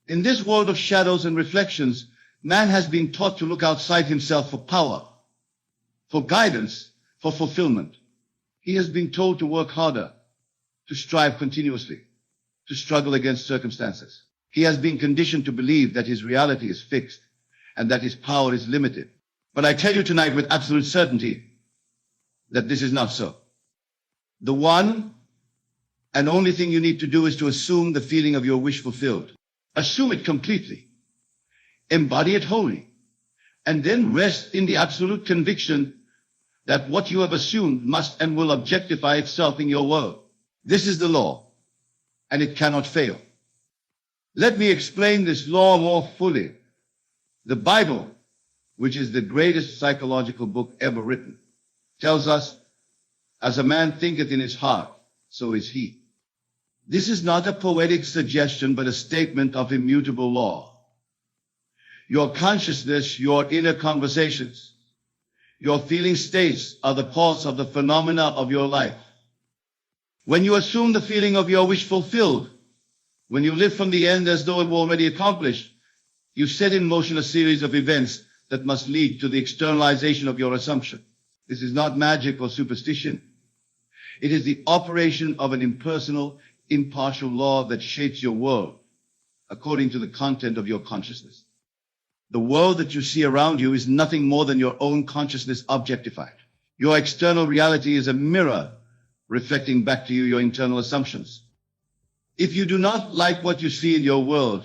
In this world of shadows and reflections, man has been taught to look outside himself for power, for guidance, for fulfillment. He has been told to work harder, to strive continuously, to struggle against circumstances. He has been conditioned to believe that his reality is fixed and that his power is limited. But I tell you tonight with absolute certainty that this is not so. The one and only thing you need to do is to assume the feeling of your wish fulfilled. Assume it completely. Embody it wholly. And then rest in the absolute conviction that what you have assumed must and will objectify itself in your world. This is the law, and it cannot fail. Let me explain this law more fully. The Bible, which is the greatest psychological book ever written, tells us, as a man thinketh in his heart, so is he. This is not a poetic suggestion, but a statement of immutable law. Your consciousness, your inner conversations, your feeling states are the cause of the phenomena of your life. When you assume the feeling of your wish fulfilled, when you live from the end as though it were already accomplished, you set in motion a series of events that must lead to the externalization of your assumption. This is not magic or superstition. It is the operation of an impersonal, impartial law that shapes your world according to the content of your consciousness. The world that you see around you is nothing more than your own consciousness objectified. Your external reality is a mirror reflecting back to you your internal assumptions. If you do not like what you see in your world,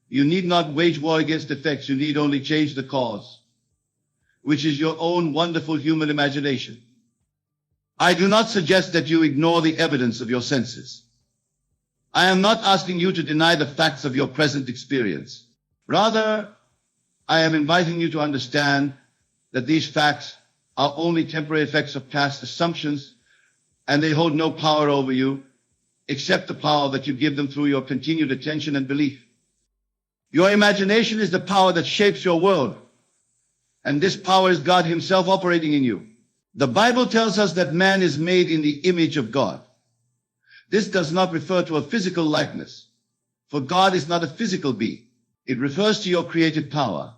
you need not wage war against effects. You need only change the cause, which is your own wonderful human imagination. I do not suggest that you ignore the evidence of your senses. I am not asking you to deny the facts of your present experience. Rather, I am inviting you to understand that these facts are only temporary effects of past assumptions, and they hold no power over you, except the power that you give them through your continued attention and belief. Your imagination is the power that shapes your world, and this power is God Himself operating in you. The Bible tells us that man is made in the image of God. This does not refer to a physical likeness, for God is not a physical being. It refers to your creative power,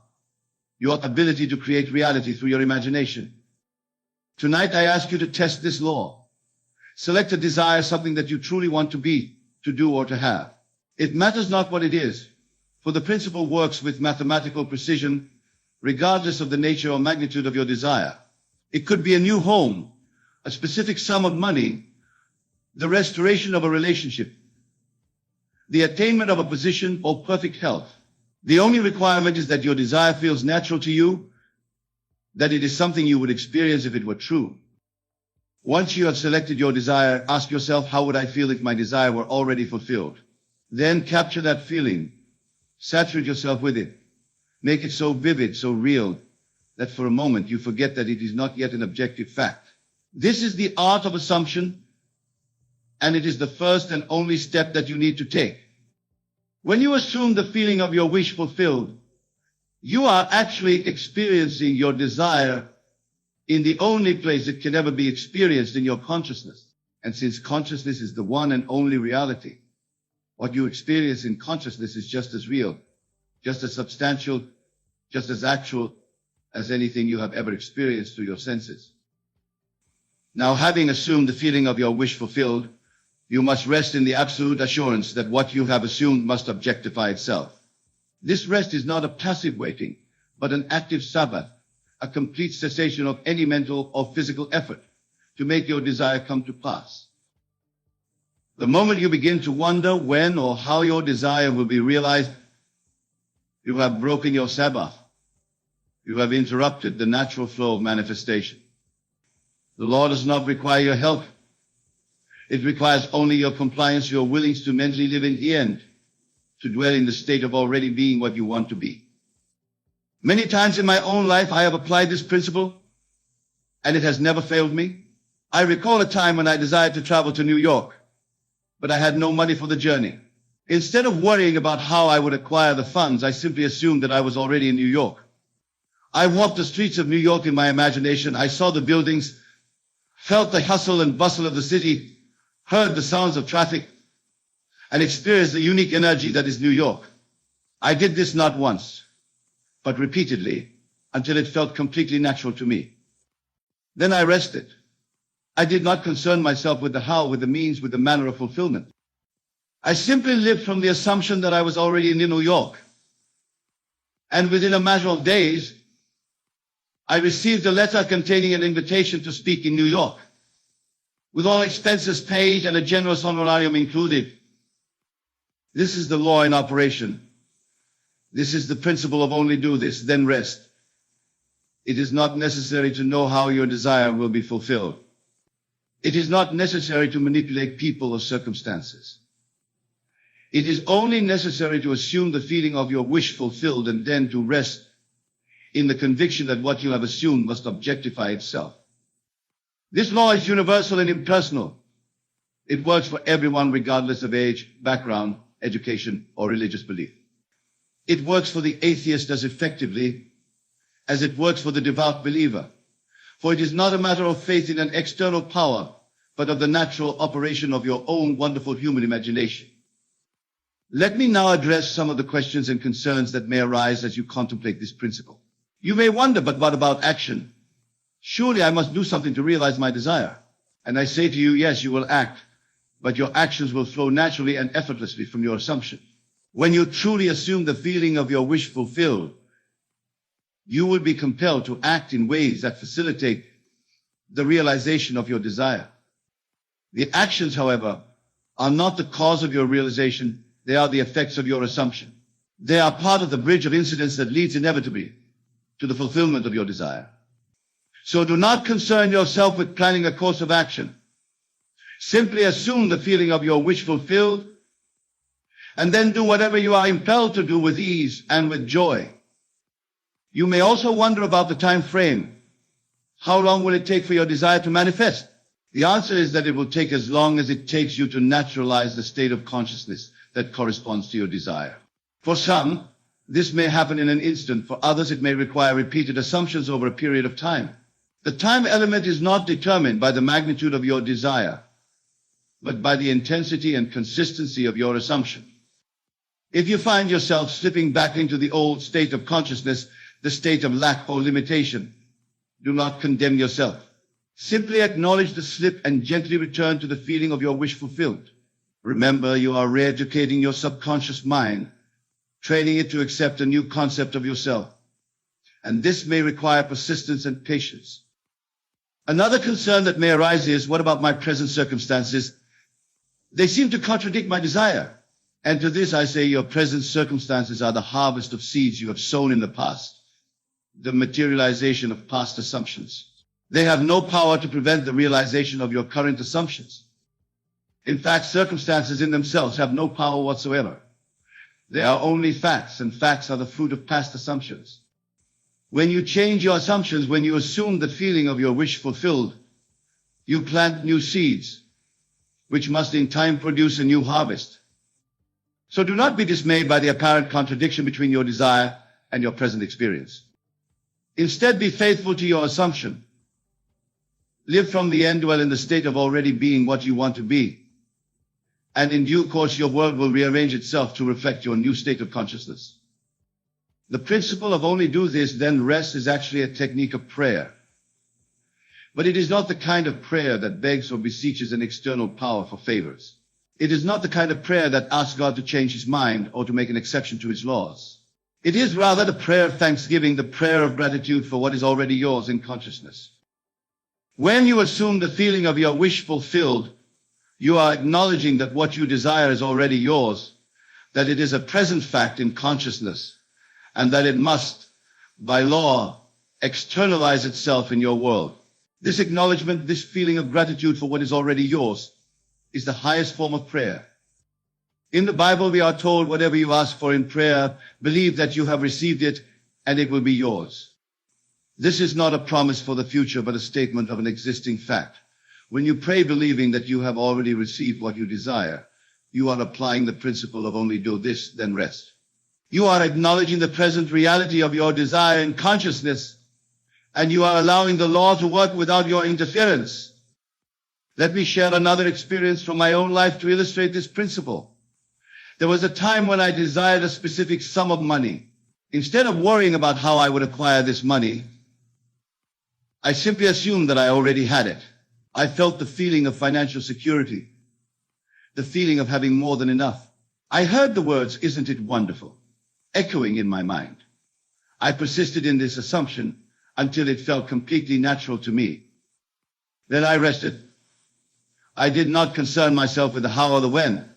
your ability to create reality through your imagination. Tonight I ask you to test this law. Select a desire, something that you truly want to be, to do, or to have. It matters not what it is, for the principle works with mathematical precision, regardless of the nature or magnitude of your desire. It could be a new home, a specific sum of money, the restoration of a relationship, the attainment of a position, or perfect health. The only requirement is that your desire feels natural to you, that it is something you would experience if it were true. Once you have selected your desire, ask yourself, how would I feel if my desire were already fulfilled? Then capture that feeling. Saturate yourself with it. Make it so vivid, so real, that for a moment you forget that it is not yet an objective fact. This is the art of assumption, and it is the first and only step that you need to take. When you assume the feeling of your wish fulfilled, you are actually experiencing your desire in the only place it can ever be experienced, in your consciousness. And since consciousness is the one and only reality, what you experience in consciousness is just as real, just as substantial, just as actual as anything you have ever experienced through your senses. Now, having assumed the feeling of your wish fulfilled, you must rest in the absolute assurance that what you have assumed must objectify itself. This rest is not a passive waiting, but an active Sabbath, a complete cessation of any mental or physical effort to make your desire come to pass. The moment you begin to wonder when or how your desire will be realized, you have broken your Sabbath. You have interrupted the natural flow of manifestation. The law does not require your help. It requires only your compliance, your willingness to mentally live in the end, to dwell in the state of already being what you want to be. Many times in my own life, I have applied this principle, and it has never failed me. I recall a time when I desired to travel to New York, but I had no money for the journey. Instead of worrying about how I would acquire the funds, I simply assumed that I was already in New York. I walked the streets of New York in my imagination. I saw the buildings, felt the hustle and bustle of the city, heard the sounds of traffic, and experience the unique energy that is New York. I did this not once, but repeatedly, until it felt completely natural to me. Then I rested. I did not concern myself with the how, with the means, with the manner of fulfillment. I simply lived from the assumption that I was already in New York. And within a matter of days, I received a letter containing an invitation to speak in New York, with all expenses paid and a generous honorarium included. This is the law in operation. This is the principle of only do this, then rest. It is not necessary to know how your desire will be fulfilled. It is not necessary to manipulate people or circumstances. It is only necessary to assume the feeling of your wish fulfilled and then to rest in the conviction that what you have assumed must objectify itself. This law is universal and impersonal. It works for everyone regardless of age, background, education, or religious belief. It works for the atheist as effectively as it works for the devout believer. For it is not a matter of faith in an external power, but of the natural operation of your own wonderful human imagination. Let me now address some of the questions and concerns that may arise as you contemplate this principle. You may wonder, but what about action? Surely I must do something to realize my desire. And I say to you, yes, you will act, but your actions will flow naturally and effortlessly from your assumption. When you truly assume the feeling of your wish fulfilled, you will be compelled to act in ways that facilitate the realization of your desire. The actions, however, are not the cause of your realization. They are the effects of your assumption. They are part of the bridge of incidents that leads inevitably to the fulfillment of your desire. So do not concern yourself with planning a course of action. Simply assume the feeling of your wish fulfilled, and then do whatever you are impelled to do with ease and with joy. You may also wonder about the time frame. How long will it take for your desire to manifest? The answer is that it will take as long as it takes you to naturalize the state of consciousness that corresponds to your desire. For some, this may happen in an instant. For others, it may require repeated assumptions over a period of time. The time element is not determined by the magnitude of your desire, but by the intensity and consistency of your assumption. If you find yourself slipping back into the old state of consciousness, the state of lack or limitation, do not condemn yourself. Simply acknowledge the slip and gently return to the feeling of your wish fulfilled. Remember, you are re-educating your subconscious mind, training it to accept a new concept of yourself. And this may require persistence and patience. Another concern that may arise is, what about my present circumstances? They seem to contradict my desire. And to this I say, your present circumstances are the harvest of seeds you have sown in the past, the materialization of past assumptions. They have no power to prevent the realization of your current assumptions. In fact, circumstances in themselves have no power whatsoever. They are only facts, and facts are the fruit of past assumptions. When you change your assumptions, when you assume the feeling of your wish fulfilled, you plant new seeds, which must in time produce a new harvest. So do not be dismayed by the apparent contradiction between your desire and your present experience. Instead, be faithful to your assumption. Live from the end well in the state of already being what you want to be. And in due course, your world will rearrange itself to reflect your new state of consciousness. The principle of only do this, then rest is actually a technique of prayer. But it is not the kind of prayer that begs or beseeches an external power for favors. It is not the kind of prayer that asks God to change his mind or to make an exception to his laws. It is rather the prayer of thanksgiving, the prayer of gratitude for what is already yours in consciousness. When you assume the feeling of your wish fulfilled, you are acknowledging that what you desire is already yours, that it is a present fact in consciousness, and that it must, by law, externalize itself in your world. This acknowledgement, this feeling of gratitude for what is already yours, is the highest form of prayer. In the Bible, we are told, whatever you ask for in prayer, believe that you have received it, and it will be yours. This is not a promise for the future, but a statement of an existing fact. When you pray believing that you have already received what you desire, you are applying the principle of only do this, then rest. You are acknowledging the present reality of your desire in consciousness, and you are allowing the law to work without your interference. Let me share another experience from my own life to illustrate this principle. There was a time when I desired a specific sum of money. Instead of worrying about how I would acquire this money, I simply assumed that I already had it. I felt the feeling of financial security, the feeling of having more than enough. I heard the words, "Isn't it wonderful?" echoing in my mind. I persisted in this assumption until it felt completely natural to me. Then I rested. I did not concern myself with the how or the when.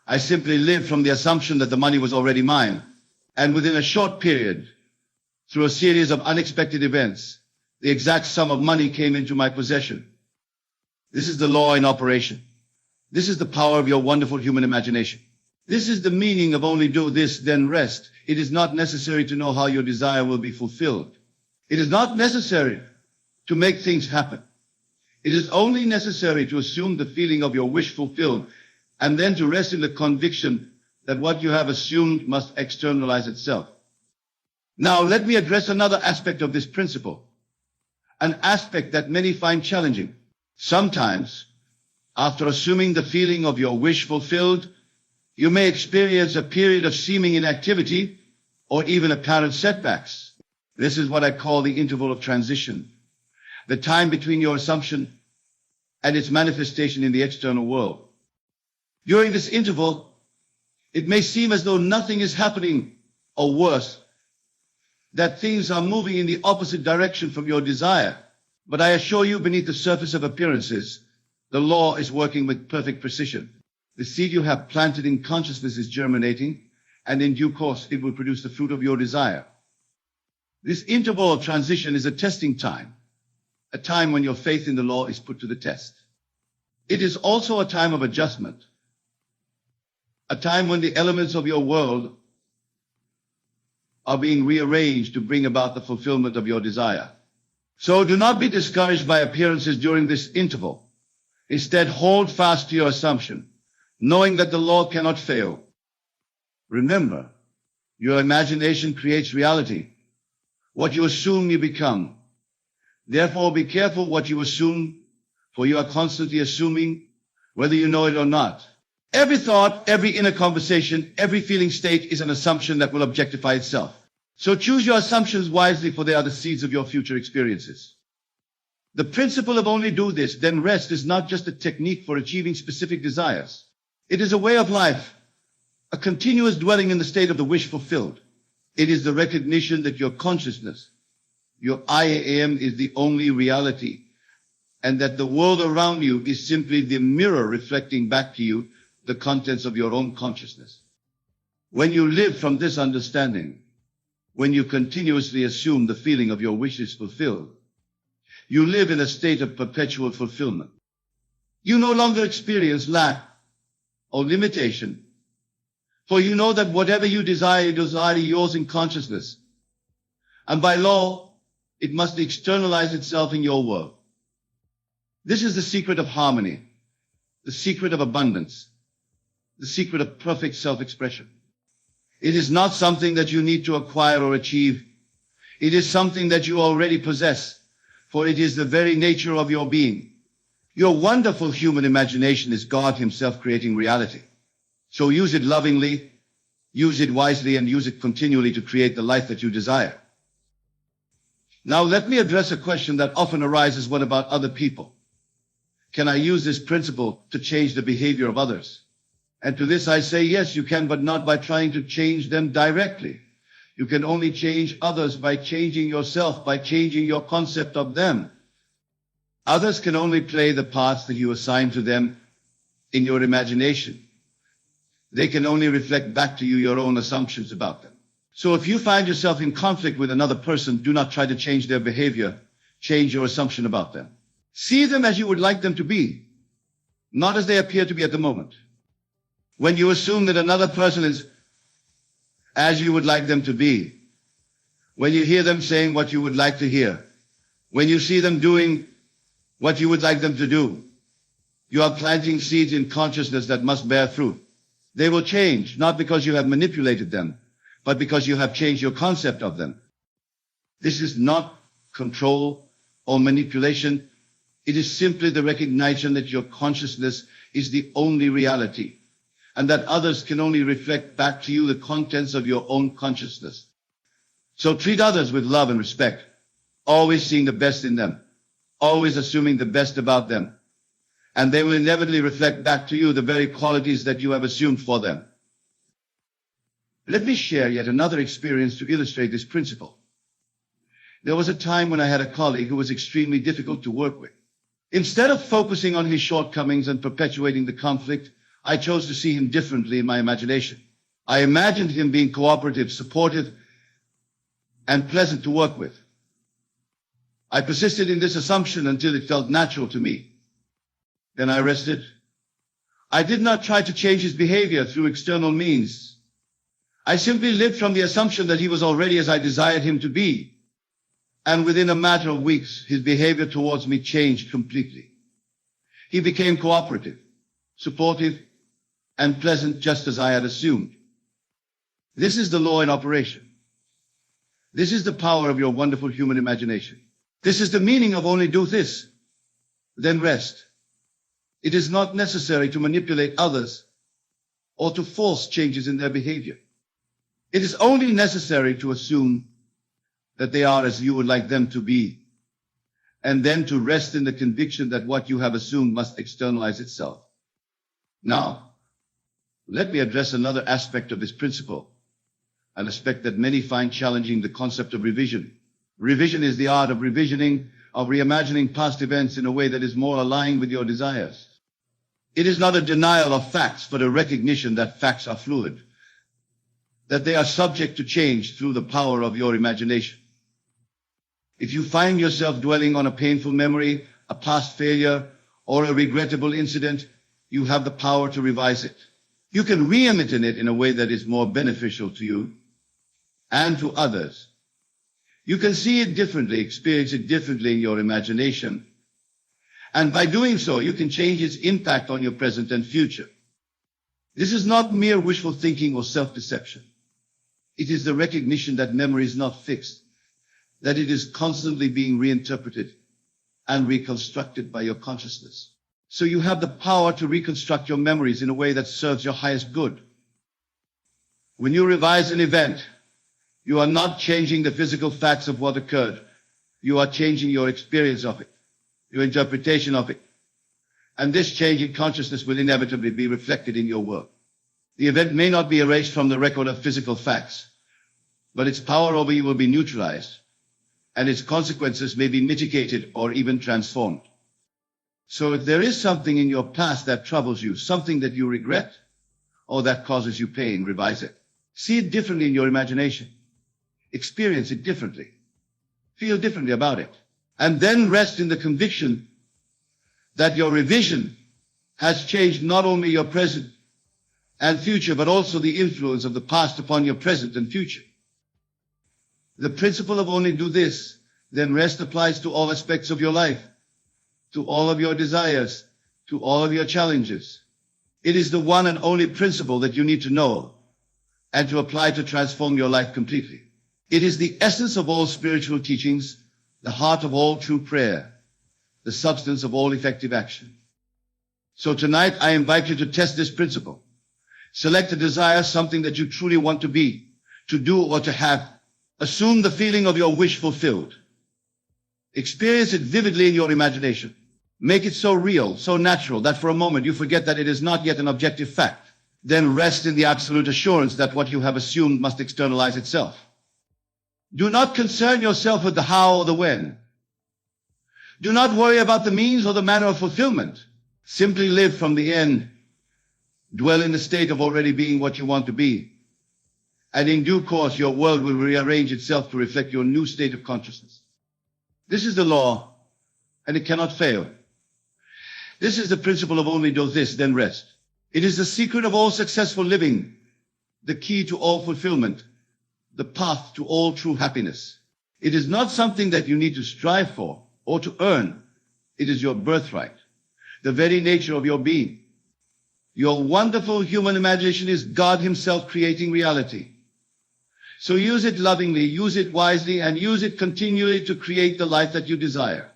I simply lived from the assumption that the money was already mine. And within a short period, through a series of unexpected events, the exact sum of money came into my possession. This is the law in operation. This is the power of your wonderful human imagination. This is the meaning of only do this, then rest. It is not necessary to know how your desire will be fulfilled. It is not necessary to make things happen. It is only necessary to assume the feeling of your wish fulfilled and then to rest in the conviction that what you have assumed must externalize itself. Now, let me address another aspect of this principle, an aspect that many find challenging. Sometimes, after assuming the feeling of your wish fulfilled, you may experience a period of seeming inactivity or even apparent setbacks. This is what I call the interval of transition, the time between your assumption and its manifestation in the external world. During this interval, it may seem as though nothing is happening, or worse, that things are moving in the opposite direction from your desire. But I assure you, beneath the surface of appearances, the law is working with perfect precision. The seed you have planted in consciousness is germinating, and in due course it will produce the fruit of your desire. This interval of transition is a testing time, a time when your faith in the law is put to the test. It is also a time of adjustment, a time when the elements of your world are being rearranged to bring about the fulfillment of your desire. So do not be discouraged by appearances during this interval. Instead, hold fast to your assumption, knowing that the law cannot fail. Remember, your imagination creates reality. What you assume, you become. Therefore, be careful what you assume, for you are constantly assuming, whether you know it or not. Every thought, every inner conversation, every feeling state is an assumption that will objectify itself. So choose your assumptions wisely, for they are the seeds of your future experiences. The principle of only do this, then rest is not just a technique for achieving specific desires. It is a way of life, a continuous dwelling in the state of the wish fulfilled. It is the recognition that your consciousness, your I am, is the only reality, and that the world around you is simply the mirror reflecting back to you the contents of your own consciousness. When you live from this understanding, when you continuously assume the feeling of your wish is fulfilled, you live in a state of perpetual fulfillment. You no longer experience lack or limitation, for you know that whatever you desire yours in consciousness, and by law, it must externalize itself in your world. This is the secret of harmony, the secret of abundance, the secret of perfect self-expression. It is not something that you need to acquire or achieve. It is something that you already possess, for it is the very nature of your being. Your wonderful human imagination is God Himself creating reality. So use it lovingly, use it wisely, and use it continually to create the life that you desire. Now let me address a question that often arises: what about other people? Can I use this principle to change the behavior of others? And to this I say, yes, you can, but not by trying to change them directly. You can only change others by changing yourself, by changing your concept of them. Others can only play the parts that you assign to them in your imagination. They can only reflect back to you your own assumptions about them. So if you find yourself in conflict with another person, do not try to change their behavior. Change your assumption about them. See them as you would like them to be, not as they appear to be at the moment. When you assume that another person is as you would like them to be, when you hear them saying what you would like to hear, when you see them doing what you would like them to do, you are planting seeds in consciousness that must bear fruit. They will change, not because you have manipulated them, but because you have changed your concept of them. This is not control or manipulation. It is simply the recognition that your consciousness is the only reality. and that others can only reflect back to you the contents of your own consciousness. So treat others with love and respect, always seeing the best in them, always assuming the best about them, and they will inevitably reflect back to you the very qualities that you have assumed for them. Let me share yet another experience to illustrate this principle. There was a time when I had a colleague who was extremely difficult to work with. Instead of focusing on his shortcomings and perpetuating the conflict, I chose to see him differently in my imagination. I imagined him being cooperative, supportive, and pleasant to work with. I persisted in this assumption until it felt natural to me. Then I rested. I did not try to change his behavior through external means. I simply lived from the assumption that he was already as I desired him to be. And within a matter of weeks, his behavior towards me changed completely. He became cooperative, supportive, and pleasant just as I had assumed. This is the law in operation. This is the power of your wonderful human imagination. This is the meaning of only do this, then rest. It is not necessary to manipulate others or to force changes in their behavior. It is only necessary to assume that they are as you would like them to be, and then to rest in the conviction that what you have assumed must externalize itself. Now, let me address another aspect of this principle, an aspect that many find challenging, the concept of revision. Revision is the art of revisioning, of reimagining past events in a way that is more aligned with your desires. It is not a denial of facts, but a recognition that facts are fluid, that they are subject to change through the power of your imagination. If you find yourself dwelling on a painful memory, a past failure, or a regrettable incident, you have the power to revise it. You can reimagine it in a way that is more beneficial to you and to others. You can see it differently, experience it differently in your imagination. And by doing so, you can change its impact on your present and future. This is not mere wishful thinking or self-deception. It is the recognition that memory is not fixed, that it is constantly being reinterpreted and reconstructed by your consciousness. So you have the power to reconstruct your memories in a way that serves your highest good. When you revise an event, you are not changing the physical facts of what occurred. You are changing your experience of it, your interpretation of it. And this change in consciousness will inevitably be reflected in your work. The event may not be erased from the record of physical facts, but its power over you will be neutralized, and its consequences may be mitigated or even transformed. So if there is something in your past that troubles you, something that you regret, or that causes you pain, revise it. See it differently in your imagination. Experience it differently. Feel differently about it. And then rest in the conviction that your revision has changed not only your present and future, but also the influence of the past upon your present and future. The principle of only do this, then rest applies to all aspects of your life, to all of your desires, to all of your challenges. It is the one and only principle that you need to know and to apply to transform your life completely. It is the essence of all spiritual teachings, the heart of all true prayer, the substance of all effective action. So tonight I invite you to test this principle. Select a desire, something that you truly want to be, to do, or to have. Assume the feeling of your wish fulfilled. Experience it vividly in your imagination. Make it so real, so natural, that for a moment you forget that it is not yet an objective fact. Then rest in the absolute assurance that what you have assumed must externalize itself. Do not concern yourself with the how or the when. Do not worry about the means or the manner of fulfillment. Simply live from the end. Dwell in the state of already being what you want to be. And in due course, your world will rearrange itself to reflect your new state of consciousness. This is the law, and it cannot fail. This is the principle of only do this, then rest. It is the secret of all successful living, the key to all fulfillment, the path to all true happiness. It is not something that you need to strive for or to earn. It is your birthright, the very nature of your being. Your wonderful human imagination is God Himself creating reality. So use it lovingly, use it wisely, and use it continually to create the life that you desire.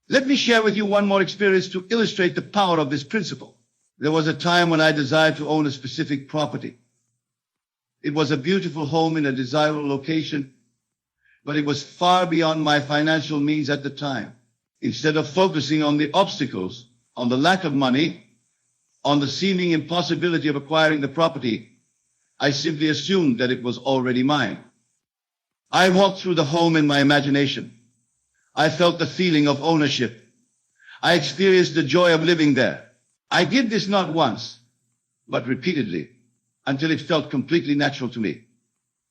Let me share with you one more experience to illustrate the power of this principle. There was a time when I desired to own a specific property. It was a beautiful home in a desirable location, but it was far beyond my financial means at the time. Instead of focusing on the obstacles, on the lack of money, on the seeming impossibility of acquiring the property, I simply assumed that it was already mine. I walked through the home in my imagination. I felt the feeling of ownership. I experienced the joy of living there. I did this not once, but repeatedly, until it felt completely natural to me.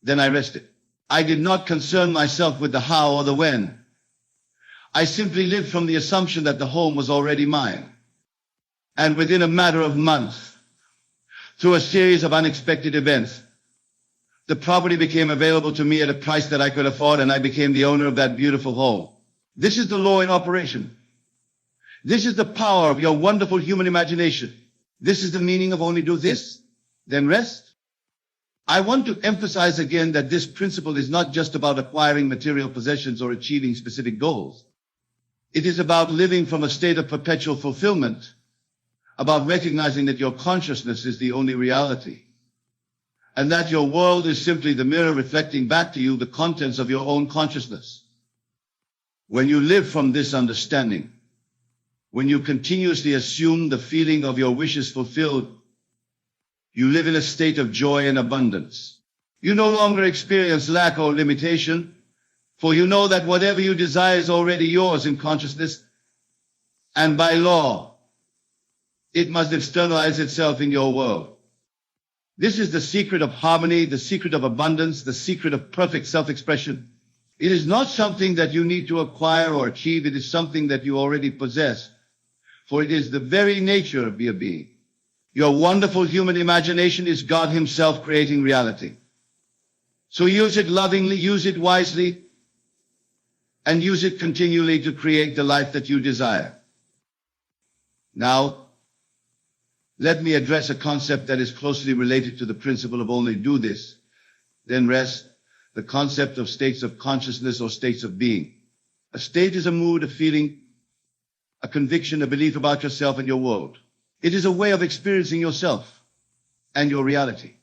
Then I rested. I did not concern myself with the how or the when. I simply lived from the assumption that the home was already mine. And within a matter of months, through a series of unexpected events, the property became available to me at a price that I could afford, and I became the owner of that beautiful home. This is the law in operation. This is the power of your wonderful human imagination. This is the meaning of only do this, then rest. I want to emphasize again that this principle is not just about acquiring material possessions or achieving specific goals. It is about living from a state of perpetual fulfillment, about recognizing that your consciousness is the only reality, and that your world is simply the mirror reflecting back to you the contents of your own consciousness. When you live from this understanding, when you continuously assume the feeling of your wishes fulfilled, you live in a state of joy and abundance. You no longer experience lack or limitation, for you know that whatever you desire is already yours in consciousness, and by law, it must externalize itself in your world. This is the secret of harmony, the secret of abundance, the secret of perfect self-expression. It is not something that you need to acquire or achieve. It is something that you already possess, for it is the very nature of your being. Your wonderful human imagination is God Himself creating reality. So use it lovingly, use it wisely, and use it continually to create the life that you desire. Now, let me address a concept that is closely related to the principle of only do this, then rest, the concept of states of consciousness or states of being. A state is a mood, a feeling, a conviction, a belief about yourself and your world. It is a way of experiencing yourself and your reality.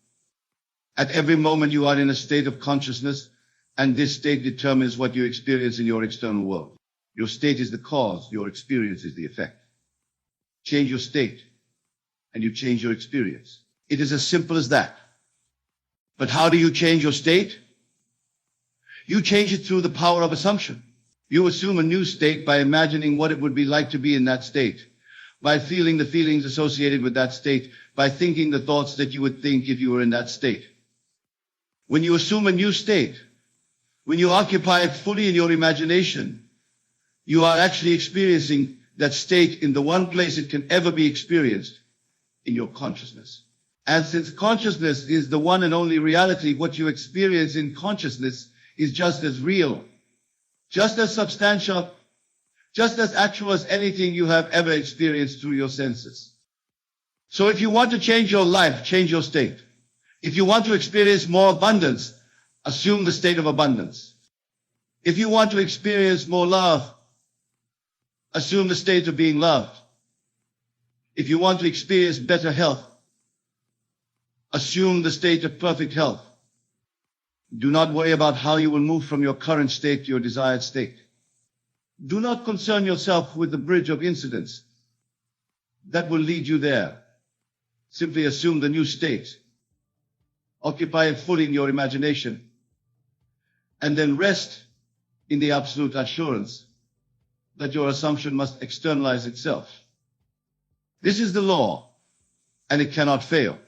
At every moment you are in a state of consciousness, and this state determines what you experience in your external world. Your state is the cause, your experience is the effect. Change your state, and you change your experience. It is as simple as that. But how do you change your state? You change it through the power of assumption. You assume a new state by imagining what it would be like to be in that state, by feeling the feelings associated with that state, by thinking the thoughts that you would think if you were in that state. When you assume a new state, when you occupy it fully in your imagination, you are actually experiencing that state in the one place it can ever be experienced, in your consciousness. And since consciousness is the one and only reality, what you experience in consciousness is just as real, just as substantial, just as actual as anything you have ever experienced through your senses. So if you want to change your life, change your state. If you want to experience more abundance, assume the state of abundance. If you want to experience more love, assume the state of being loved. If you want to experience better health, assume the state of perfect health. Do not worry about how you will move from your current state to your desired state. Do not concern yourself with the bridge of incidents that will lead you there. Simply assume the new state. Occupy it fully in your imagination. And then rest in the absolute assurance that your assumption must externalize itself. This is the law, and it cannot fail.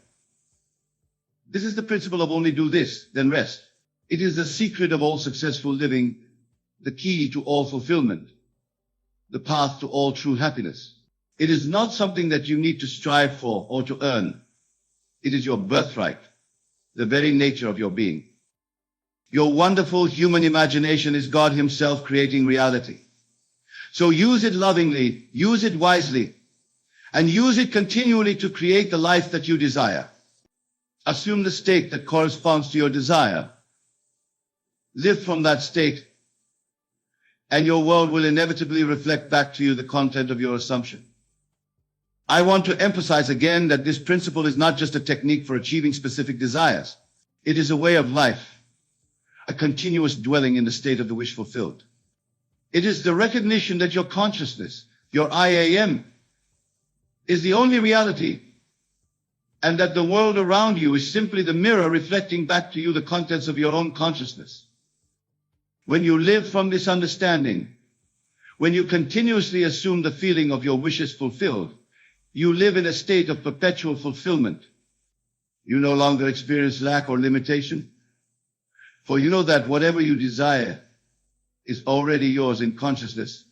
This is the principle of only do this, then rest. It is the secret of all successful living, the key to all fulfillment, the path to all true happiness. It is not something that you need to strive for or to earn. It is your birthright, the very nature of your being. Your wonderful human imagination is God Himself creating reality. So use it lovingly, use it wisely, and use it continually to create the life that you desire. Assume the state that corresponds to your desire. Live from that state, and your world will inevitably reflect back to you the content of your assumption. I want to emphasize again that this principle is not just a technique for achieving specific desires. It is a way of life, a continuous dwelling in the state of the wish fulfilled. It is the recognition that your consciousness, your I am, is the only reality, and that the world around you is simply the mirror reflecting back to you the contents of your own consciousness. When you live from this understanding, when you continuously assume the feeling of your wishes fulfilled, you live in a state of perpetual fulfillment. You no longer experience lack or limitation, for you know that whatever you desire is already yours in consciousness,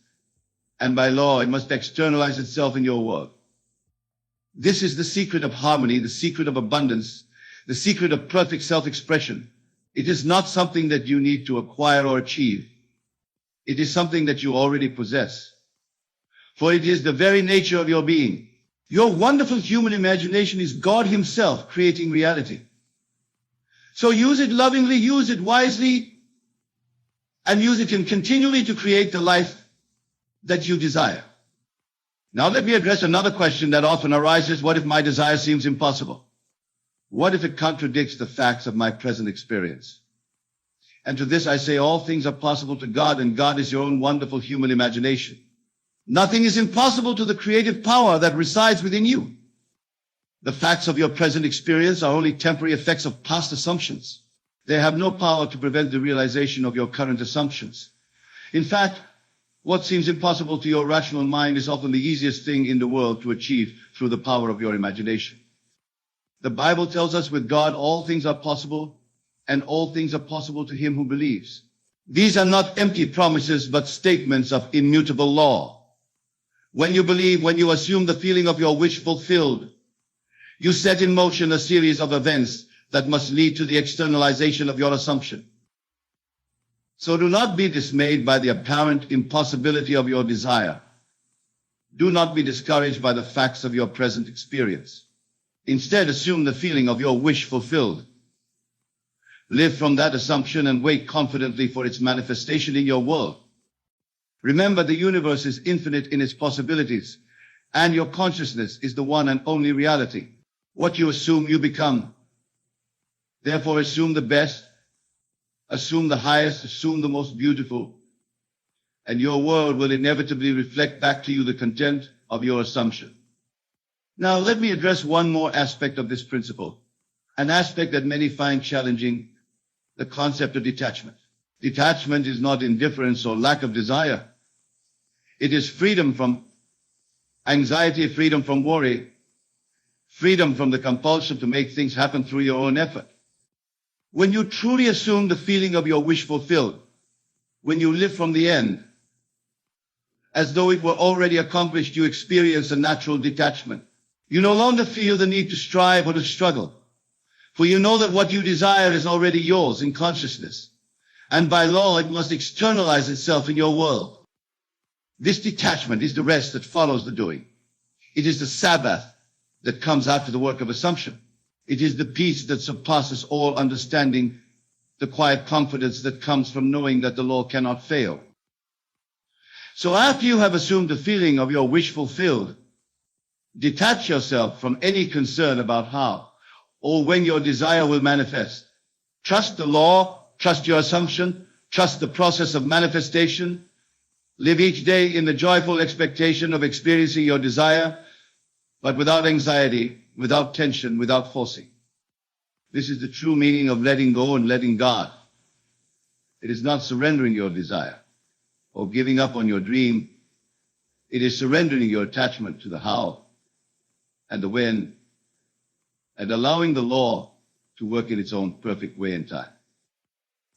and by law it must externalize itself in your world. This is the secret of harmony, the secret of abundance, the secret of perfect self-expression. It is not something that you need to acquire or achieve. It is something that you already possess. For it is the very nature of your being. Your wonderful human imagination is God Himself creating reality. So use it lovingly, use it wisely, and use it continually to create the life that you desire. Now let me address another question that often arises. What if my desire seems impossible? What if it contradicts the facts of my present experience? And to this I say all things are possible to God, and God is your own wonderful human imagination. Nothing is impossible to the creative power that resides within you. The facts of your present experience are only temporary effects of past assumptions. They have no power to prevent the realization of your current assumptions. In fact, what seems impossible to your rational mind is often the easiest thing in the world to achieve through the power of your imagination. The Bible tells us with God all things are possible, and all things are possible to him who believes. These are not empty promises, but statements of immutable law. When you believe, when you assume the feeling of your wish fulfilled, you set in motion a series of events that must lead to the externalization of your assumption. So do not be dismayed by the apparent impossibility of your desire. Do not be discouraged by the facts of your present experience. Instead, assume the feeling of your wish fulfilled. Live from that assumption and wait confidently for its manifestation in your world. Remember, the universe is infinite in its possibilities, and your consciousness is the one and only reality. What you assume, you become. Therefore, assume the best, assume the highest, assume the most beautiful, and your world will inevitably reflect back to you the content of your assumption. Now, let me address one more aspect of this principle, an aspect that many find challenging, the concept of detachment. Detachment is not indifference or lack of desire. It is freedom from anxiety, freedom from worry, freedom from the compulsion to make things happen through your own effort. When you truly assume the feeling of your wish fulfilled, when you live from the end, as though it were already accomplished, you experience a natural detachment. You no longer feel the need to strive or to struggle, for you know that what you desire is already yours in consciousness, and by law it must externalize itself in your world. This detachment is the rest that follows the doing. It is the Sabbath that comes after the work of assumption. It is the peace that surpasses all understanding, the quiet confidence that comes from knowing that the law cannot fail. So after you have assumed the feeling of your wish fulfilled, detach yourself from any concern about how or when your desire will manifest. Trust the law, trust your assumption, trust the process of manifestation. Live each day in the joyful expectation of experiencing your desire, but without anxiety, without tension, without forcing. This is the true meaning of letting go and letting God. It is not surrendering your desire or giving up on your dream. It is surrendering your attachment to the how and the when, and allowing the law to work in its own perfect way and time.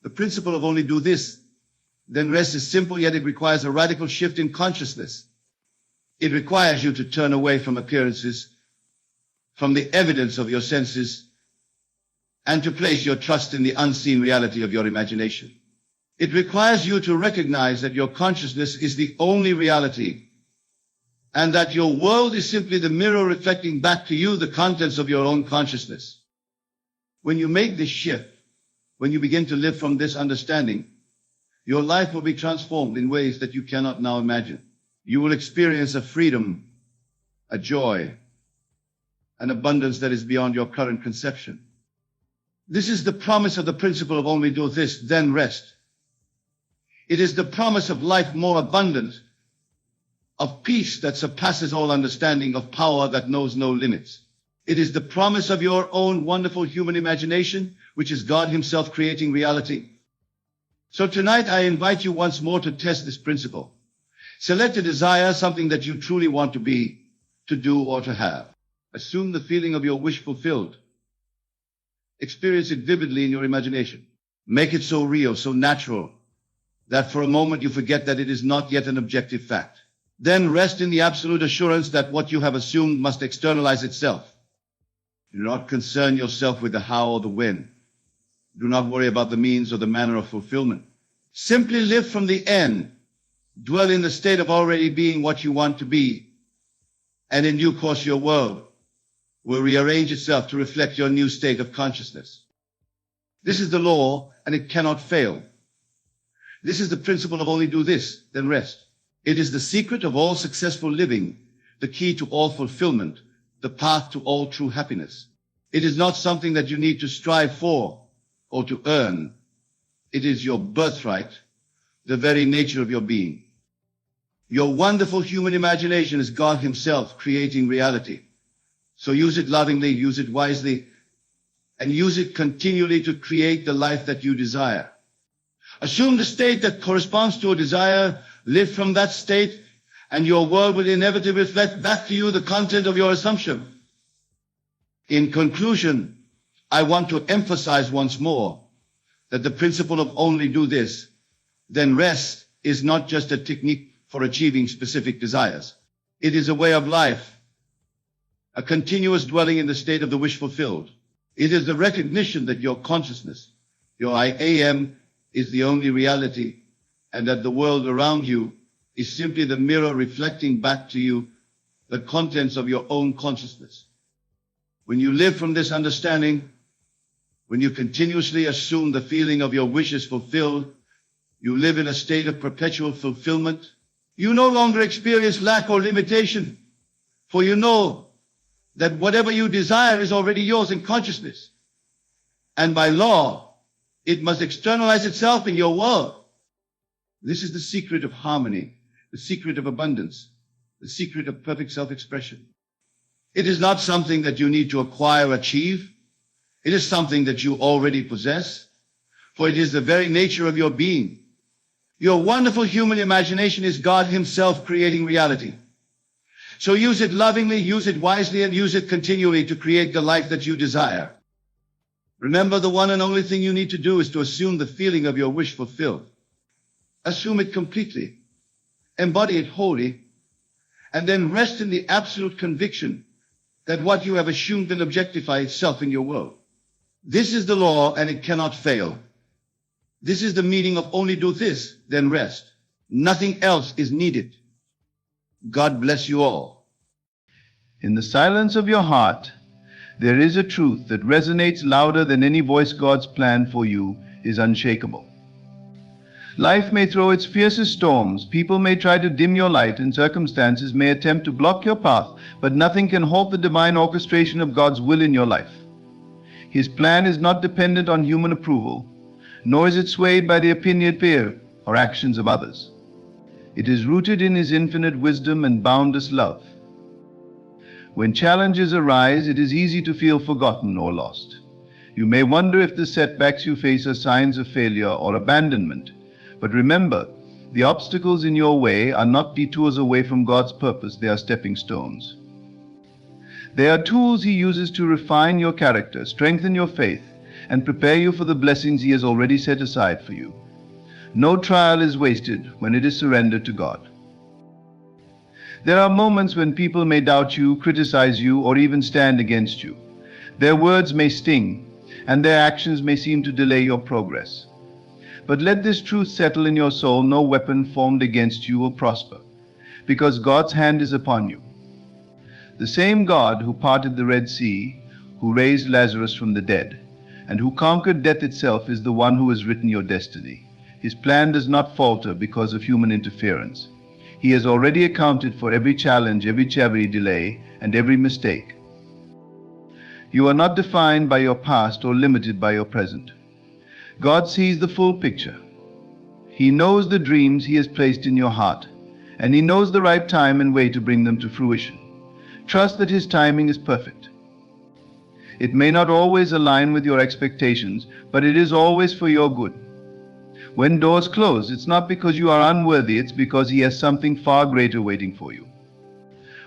The principle of only do this, then rest is simple, yet it requires a radical shift in consciousness. It requires you to turn away from appearances, from the evidence of your senses, and to place your trust in the unseen reality of your imagination. It requires you to recognize that your consciousness is the only reality, and that your world is simply the mirror reflecting back to you the contents of your own consciousness. When you make this shift, when you begin to live from this understanding, your life will be transformed in ways that you cannot now imagine. You will experience a freedom a joy, an abundance that is beyond your current conception. This is the promise of the principle of only do this, then rest. It is the promise of life more abundant, of peace that surpasses all understanding, of power that knows no limits. It is the promise of your own wonderful human imagination, which is God Himself creating reality. So tonight I invite you once more to test this principle. Select a desire, something that you truly want to be, to do, or to have. Assume the feeling of your wish fulfilled. Experience it vividly in your imagination. Make it so real, so natural, that for a moment you forget that it is not yet an objective fact. Then rest in the absolute assurance that what you have assumed must externalize itself. Do not concern yourself with the how or the when. Do not worry about the means or the manner of fulfillment. Simply live from the end. Dwell in the state of already being what you want to be. And in due course your world will rearrange itself to reflect your new state of consciousness. This is the law, and it cannot fail. This is the principle of only do this, then rest. It is the secret of all successful living, the key to all fulfillment, the path to all true happiness. It is not something that you need to strive for or to earn. It is your birthright, the very nature of your being. Your wonderful human imagination is God Himself creating reality. So use it lovingly, use it wisely, and use it continually to create the life that you desire. Assume the state that corresponds to a desire, live from that state, and your world will inevitably reflect back to you the content of your assumption. In conclusion, I want to emphasize once more that the principle of only do this, then rest is not just a technique for achieving specific desires. It is a way of life, a continuous dwelling in the state of the wish fulfilled. It is the recognition that your consciousness, your I am, is the only reality, and that the world around you is simply the mirror reflecting back to you the contents of your own consciousness. When you live from this understanding, when you continuously assume the feeling of your wishes fulfilled, you live in a state of perpetual fulfillment. You no longer experience lack or limitation, for you know that whatever you desire is already yours in consciousness. And by law, it must externalize itself in your world. This is the secret of harmony, the secret of abundance, the secret of perfect self-expression. It is not something that you need to acquire or achieve. It is something that you already possess, for it is the very nature of your being. Your wonderful human imagination is God Himself creating reality. So use it lovingly, use it wisely, and use it continually to create the life that you desire. Remember, the one and only thing you need to do is to assume the feeling of your wish fulfilled. Assume it completely, embody it wholly, and then rest in the absolute conviction that what you have assumed will objectify itself in your world. This is the law, and it cannot fail. This is the meaning of only do this, then rest. Nothing else is needed. God bless you all. In the silence of your heart, there is a truth that resonates louder than any voice God's plan for you is unshakable. Life may throw its fiercest storms, people may try to dim your light, and circumstances may attempt to block your path, but nothing can halt the divine orchestration of God's will in your life. His plan is not dependent on human approval, nor is it swayed by the opinion of fear or actions of others. It is rooted in His infinite wisdom and boundless love. When challenges arise, it is easy to feel forgotten or lost. You may wonder if the setbacks you face are signs of failure or abandonment. But remember, the obstacles in your way are not detours away from God's purpose, they are stepping stones. They are tools He uses to refine your character, strengthen your faith, and prepare you for the blessings He has already set aside for you. No trial is wasted when it is surrendered to God. There are moments when people may doubt you, criticize you, or even stand against you. Their words may sting, and their actions may seem to delay your progress. But let this truth settle in your soul: no weapon formed against you will prosper, because God's hand is upon you. The same God who parted the Red Sea, who raised Lazarus from the dead, and who conquered death itself is the one who has written your destiny. His plan does not falter because of human interference. He has already accounted for every challenge, every delay, and every mistake. You are not defined by your past or limited by your present. God sees the full picture. He knows the dreams He has placed in your heart, and He knows the right time and way to bring them to fruition. Trust that His timing is perfect. It may not always align with your expectations, but it is always for your good. When doors close, it's not because you are unworthy, it's because He has something far greater waiting for you.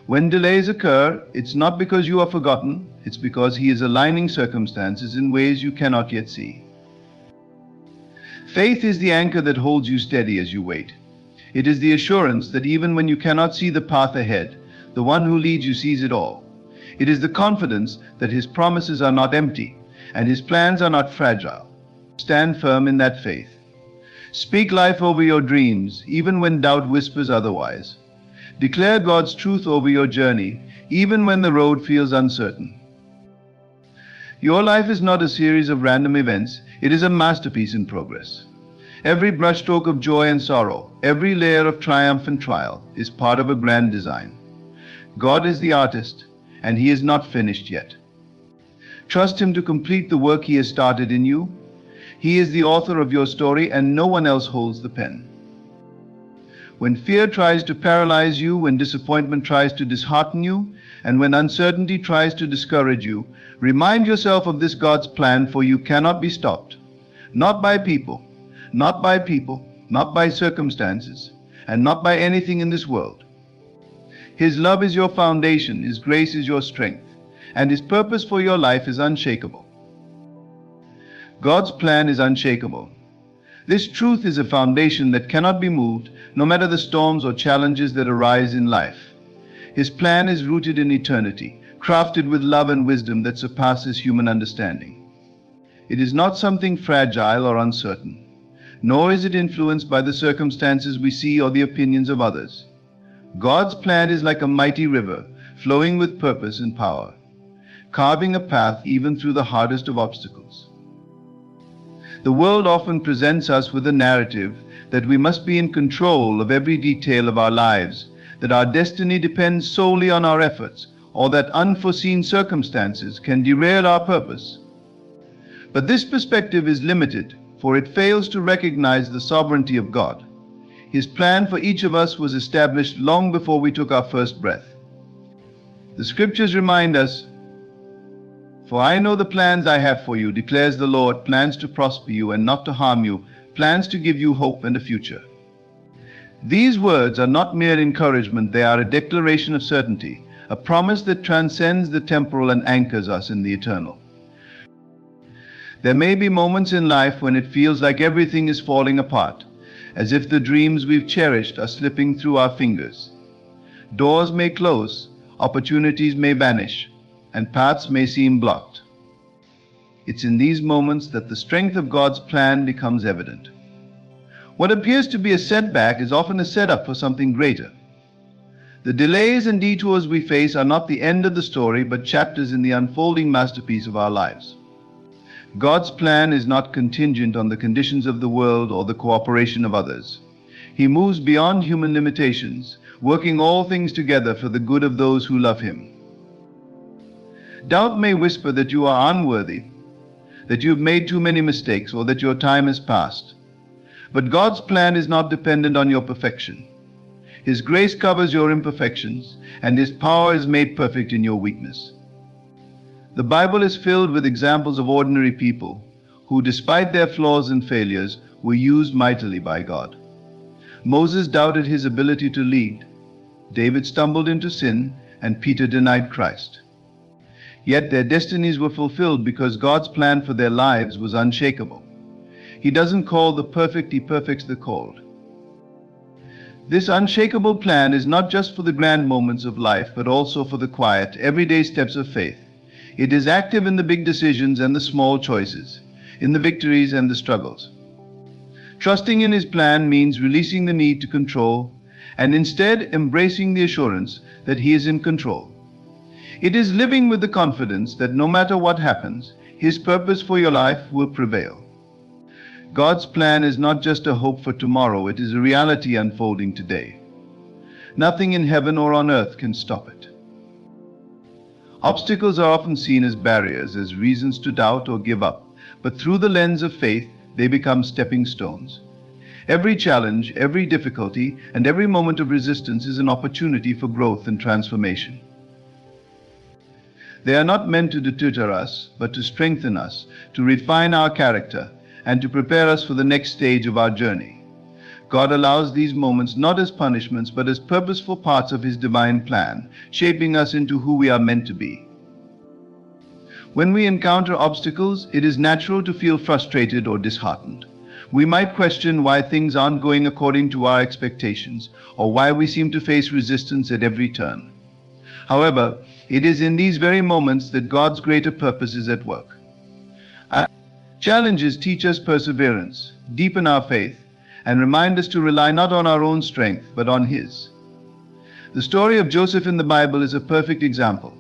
When delays occur, it's not because you are forgotten, it's because He is aligning circumstances in ways you cannot yet see. Faith is the anchor that holds you steady as you wait. It is the assurance that even when you cannot see the path ahead, the one who leads you sees it all. It is the confidence that His promises are not empty and His plans are not fragile. Stand firm in that faith. Speak life over your dreams, even when doubt whispers otherwise. Declare God's truth over your journey, even when the road feels uncertain. Your life is not a series of random events, it is a masterpiece in progress. Every brushstroke of joy and sorrow, every layer of triumph and trial is part of a grand design. God is the artist, and He is not finished yet. Trust Him to complete the work He has started in you. He is the author of your story, and no one else holds the pen. When fear tries to paralyze you, when disappointment tries to dishearten you, and when uncertainty tries to discourage you, remind yourself of this God's plan, for you cannot be stopped. Not by people, not by circumstances, and not by anything in this world. His love is your foundation, His grace is your strength, and His purpose for your life is unshakable. God's plan is unshakable. This truth is a foundation that cannot be moved, no matter the storms or challenges that arise in life. His plan is rooted in eternity, crafted with love and wisdom that surpasses human understanding. It is not something fragile or uncertain, nor is it influenced by the circumstances we see or the opinions of others. God's plan is like a mighty river, flowing with purpose and power, carving a path even through the hardest of obstacles. The world often presents us with a narrative that we must be in control of every detail of our lives, that our destiny depends solely on our efforts, or that unforeseen circumstances can derail our purpose. But this perspective is limited, for it fails to recognize the sovereignty of God. His plan for each of us was established long before we took our first breath. The scriptures remind us, "For I know the plans I have for you, declares the Lord, plans to prosper you and not to harm you, plans to give you hope and a future." These words are not mere encouragement, they are a declaration of certainty, a promise that transcends the temporal and anchors us in the eternal. There may be moments in life when it feels like everything is falling apart, as if the dreams we've cherished are slipping through our fingers. Doors may close, opportunities may vanish, and paths may seem blocked. It's in these moments that the strength of God's plan becomes evident. What appears to be a setback is often a setup for something greater. The delays and detours we face are not the end of the story, but chapters in the unfolding masterpiece of our lives. God's plan is not contingent on the conditions of the world or the cooperation of others. He moves beyond human limitations, working all things together for the good of those who love Him. Doubt may whisper that you are unworthy, that you have made too many mistakes, or that your time has passed. But God's plan is not dependent on your perfection. His grace covers your imperfections, and His power is made perfect in your weakness. The Bible is filled with examples of ordinary people who, despite their flaws and failures, were used mightily by God. Moses doubted his ability to lead. David stumbled into sin, and Peter denied Christ. Yet their destinies were fulfilled because God's plan for their lives was unshakable. He doesn't call the perfect, He perfects the called. This unshakable plan is not just for the grand moments of life, but also for the quiet, everyday steps of faith. It is active in the big decisions and the small choices, in the victories and the struggles. Trusting in His plan means releasing the need to control, and instead embracing the assurance that He is in control. It is living with the confidence that no matter what happens, His purpose for your life will prevail. God's plan is not just a hope for tomorrow, it is a reality unfolding today. Nothing in heaven or on earth can stop it. Obstacles are often seen as barriers, as reasons to doubt or give up, but through the lens of faith, they become stepping stones. Every challenge, every difficulty, and every moment of resistance is an opportunity for growth and transformation. They are not meant to deter us, but to strengthen us, to refine our character, and to prepare us for the next stage of our journey. God allows these moments not as punishments, but as purposeful parts of His divine plan, shaping us into who we are meant to be. When we encounter obstacles, it is natural to feel frustrated or disheartened. We might question why things aren't going according to our expectations, or why we seem to face resistance at every turn. However, it is in these very moments that God's greater purpose is at work. Challenges teach us perseverance, deepen our faith, and remind us to rely not on our own strength, but on His. The story of Joseph in the Bible is a perfect example.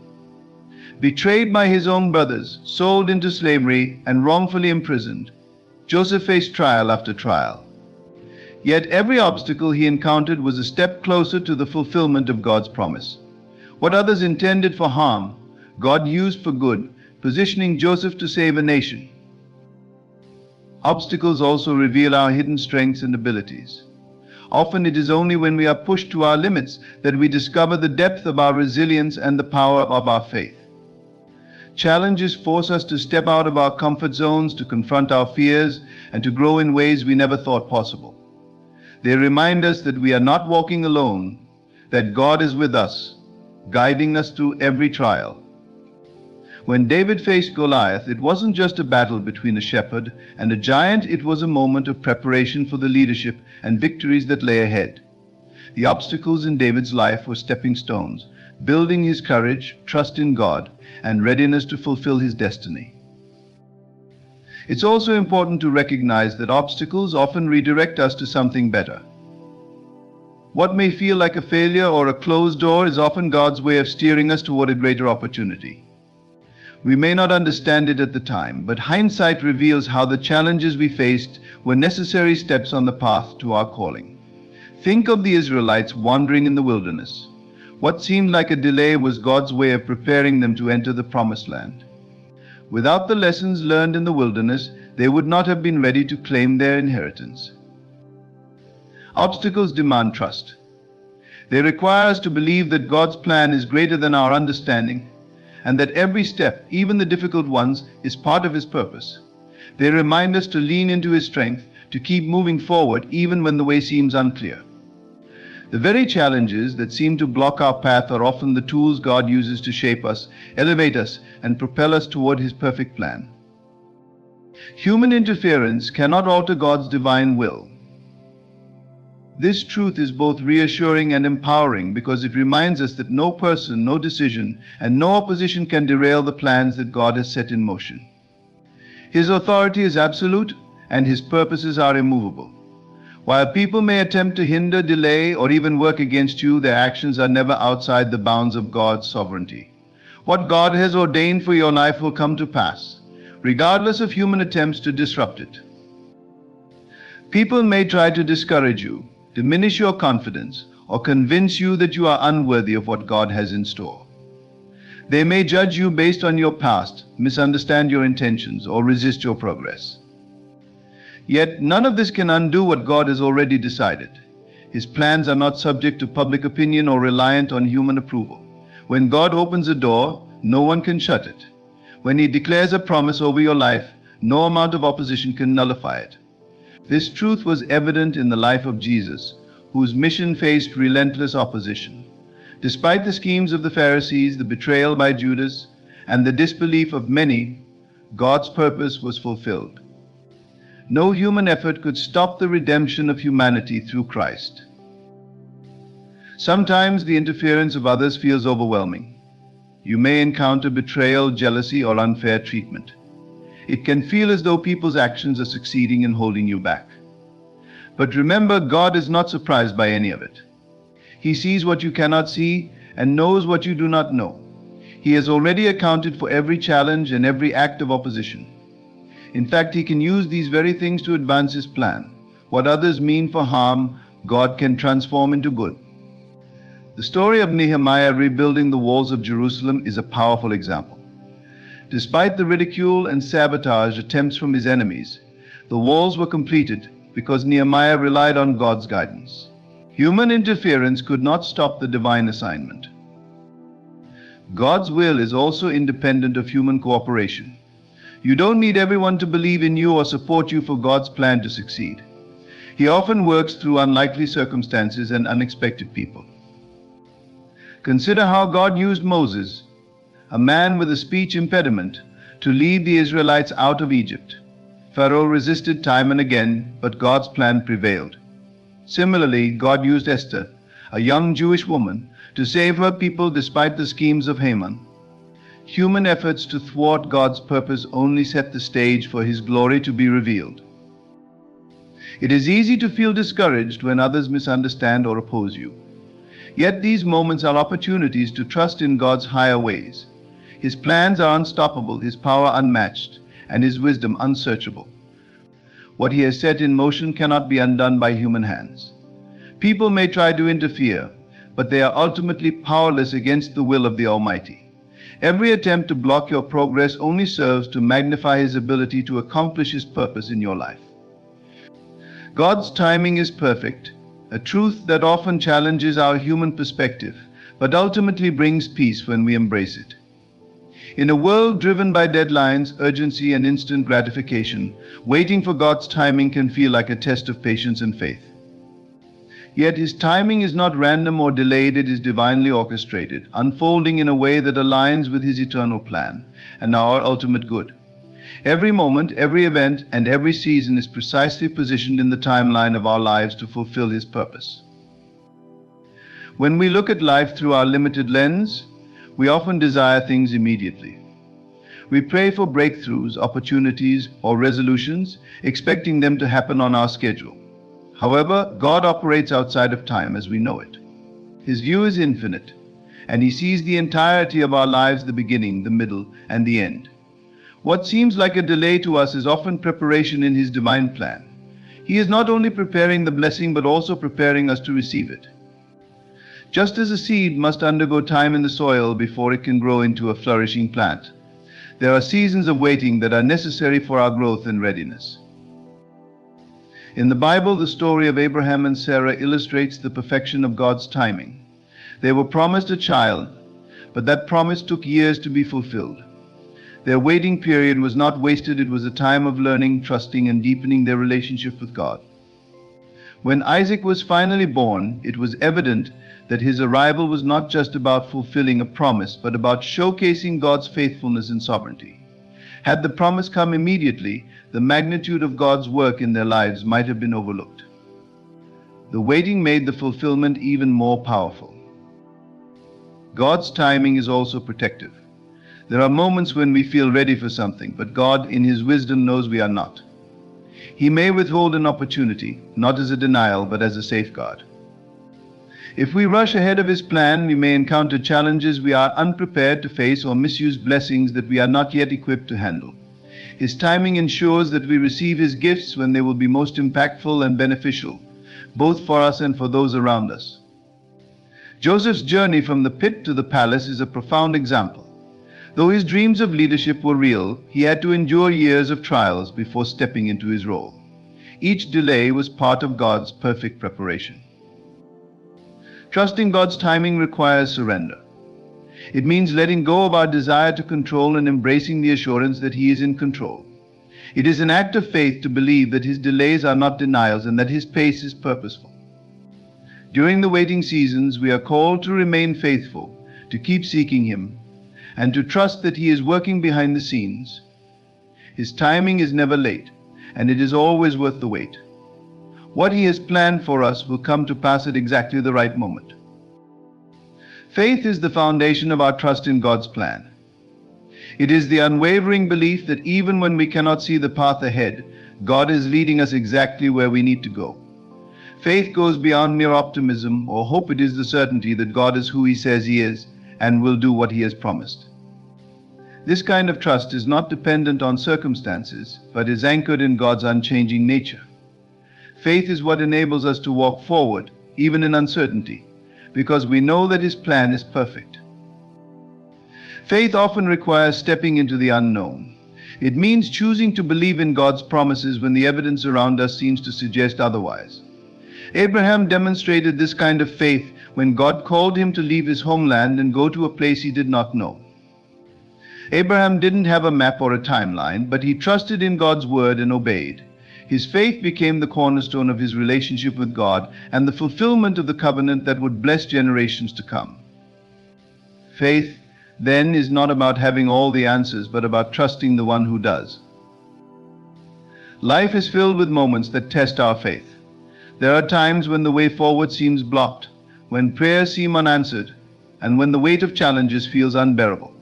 Betrayed by his own brothers, sold into slavery, and wrongfully imprisoned, Joseph faced trial after trial. Yet every obstacle he encountered was a step closer to the fulfillment of God's promise. What others intended for harm, God used for good, positioning Joseph to save a nation. Obstacles also reveal our hidden strengths and abilities. Often it is only when we are pushed to our limits that we discover the depth of our resilience and the power of our faith. Challenges force us to step out of our comfort zones, to confront our fears, and to grow in ways we never thought possible. They remind us that we are not walking alone, that God is with us, guiding us through every trial. When David faced Goliath, it wasn't just a battle between a shepherd and a giant, it was a moment of preparation for the leadership and victories that lay ahead. The obstacles in David's life were stepping stones, building his courage, trust in God, and readiness to fulfill his destiny. It's also important to recognize that obstacles often redirect us to something better. What may feel like a failure or a closed door is often God's way of steering us toward a greater opportunity. We may not understand it at the time, but hindsight reveals how the challenges we faced were necessary steps on the path to our calling. Think of the Israelites wandering in the wilderness. What seemed like a delay was God's way of preparing them to enter the promised land. Without the lessons learned in the wilderness, they would not have been ready to claim their inheritance. Obstacles demand trust. They require us to believe that God's plan is greater than our understanding, and that every step, even the difficult ones, is part of His purpose. They remind us to lean into His strength, to keep moving forward even when the way seems unclear. The very challenges that seem to block our path are often the tools God uses to shape us, elevate us, and propel us toward His perfect plan. Human interference cannot alter God's divine will. This truth is both reassuring and empowering because it reminds us that no person, no decision, and no opposition can derail the plans that God has set in motion. His authority is absolute and His purposes are immovable. While people may attempt to hinder, delay, or even work against you, their actions are never outside the bounds of God's sovereignty. What God has ordained for your life will come to pass, regardless of human attempts to disrupt it. People may try to discourage you, diminish your confidence, or convince you that you are unworthy of what God has in store. They may judge you based on your past, misunderstand your intentions, or resist your progress. Yet none of this can undo what God has already decided. His plans are not subject to public opinion or reliant on human approval. When God opens a door, no one can shut it. When He declares a promise over your life, no amount of opposition can nullify it. This truth was evident in the life of Jesus, whose mission faced relentless opposition. Despite the schemes of the Pharisees, the betrayal by Judas, and the disbelief of many, God's purpose was fulfilled. No human effort could stop the redemption of humanity through Christ. Sometimes the interference of others feels overwhelming. You may encounter betrayal, jealousy, or unfair treatment. It can feel as though people's actions are succeeding in holding you back. But remember, God is not surprised by any of it. He sees what you cannot see and knows what you do not know. He has already accounted for every challenge and every act of opposition. In fact, He can use these very things to advance His plan. What others mean for harm, God can transform into good. The story of Nehemiah rebuilding the walls of Jerusalem is a powerful example. Despite the ridicule and sabotage attempts from his enemies, the walls were completed because Nehemiah relied on God's guidance. Human interference could not stop the divine assignment. God's will is also independent of human cooperation. You don't need everyone to believe in you or support you for God's plan to succeed. He often works through unlikely circumstances and unexpected people. Consider how God used Moses, a man with a speech impediment, to lead the Israelites out of Egypt. Pharaoh resisted time and again, but God's plan prevailed. Similarly, God used Esther, a young Jewish woman, to save her people despite the schemes of Haman. Human efforts to thwart God's purpose only set the stage for His glory to be revealed. It is easy to feel discouraged when others misunderstand or oppose you. Yet these moments are opportunities to trust in God's higher ways. His plans are unstoppable, His power unmatched, and His wisdom unsearchable. What He has set in motion cannot be undone by human hands. People may try to interfere, but they are ultimately powerless against the will of the Almighty. Every attempt to block your progress only serves to magnify His ability to accomplish His purpose in your life. God's timing is perfect, a truth that often challenges our human perspective, but ultimately brings peace when we embrace it. In a world driven by deadlines, urgency, and instant gratification, waiting for God's timing can feel like a test of patience and faith. Yet His timing is not random or delayed, it is divinely orchestrated, unfolding in a way that aligns with His eternal plan and our ultimate good. Every moment, every event, and every season is precisely positioned in the timeline of our lives to fulfill His purpose. When we look at life through our limited lens, we often desire things immediately. We pray for breakthroughs, opportunities, or resolutions, expecting them to happen on our schedule. However, God operates outside of time as we know it. His view is infinite, and He sees the entirety of our lives, the beginning, the middle, and the end. What seems like a delay to us is often preparation in His divine plan. He is not only preparing the blessing, but also preparing us to receive it. Just as a seed must undergo time in the soil before it can grow into a flourishing plant, there are seasons of waiting that are necessary for our growth and readiness. In the Bible, the story of Abraham and Sarah illustrates the perfection of God's timing. They were promised a child, but that promise took years to be fulfilled. Their waiting period was not wasted, it was a time of learning, trusting, and deepening their relationship with God. When Isaac was finally born, it was evident that his arrival was not just about fulfilling a promise, but about showcasing God's faithfulness and sovereignty. Had the promise come immediately, the magnitude of God's work in their lives might have been overlooked. The waiting made the fulfillment even more powerful. God's timing is also protective. There are moments when we feel ready for something, but God, in His wisdom, knows we are not. He may withhold an opportunity, not as a denial, but as a safeguard. If we rush ahead of His plan, we may encounter challenges we are unprepared to face or misuse blessings that we are not yet equipped to handle. His timing ensures that we receive His gifts when they will be most impactful and beneficial, both for us and for those around us. Joseph's journey from the pit to the palace is a profound example. Though his dreams of leadership were real, he had to endure years of trials before stepping into his role. Each delay was part of God's perfect preparation. Trusting God's timing requires surrender. It means letting go of our desire to control and embracing the assurance that He is in control. It is an act of faith to believe that His delays are not denials and that His pace is purposeful. During the waiting seasons, we are called to remain faithful, to keep seeking Him, and to trust that He is working behind the scenes. His timing is never late, and it is always worth the wait. What He has planned for us will come to pass at exactly the right moment. Faith is the foundation of our trust in God's plan. It is the unwavering belief that even when we cannot see the path ahead, God is leading us exactly where we need to go. Faith goes beyond mere optimism or hope. It is the certainty that God is who He says He is and will do what He has promised. This kind of trust is not dependent on circumstances, but is anchored in God's unchanging nature. Faith is what enables us to walk forward, even in uncertainty, because we know that His plan is perfect. Faith often requires stepping into the unknown. It means choosing to believe in God's promises when the evidence around us seems to suggest otherwise. Abraham demonstrated this kind of faith when God called him to leave his homeland and go to a place he did not know. Abraham didn't have a map or a timeline, but he trusted in God's word and obeyed. His faith became the cornerstone of his relationship with God and the fulfillment of the covenant that would bless generations to come. Faith, then, is not about having all the answers, but about trusting the one who does. Life is filled with moments that test our faith. There are times when the way forward seems blocked, when prayers seem unanswered, and when the weight of challenges feels unbearable.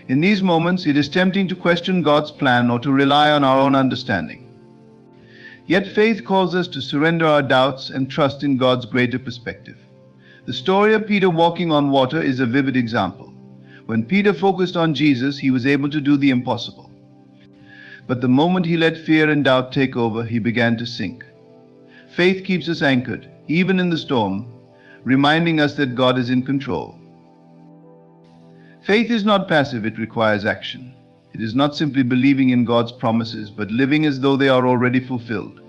In these moments, it is tempting to question God's plan or to rely on our own understanding. Yet faith calls us to surrender our doubts and trust in God's greater perspective. The story of Peter walking on water is a vivid example. When Peter focused on Jesus, he was able to do the impossible. But the moment he let fear and doubt take over, he began to sink. Faith keeps us anchored, even in the storm, reminding us that God is in control. Faith is not passive, it requires action. It is not simply believing in God's promises, but living as though they are already fulfilled.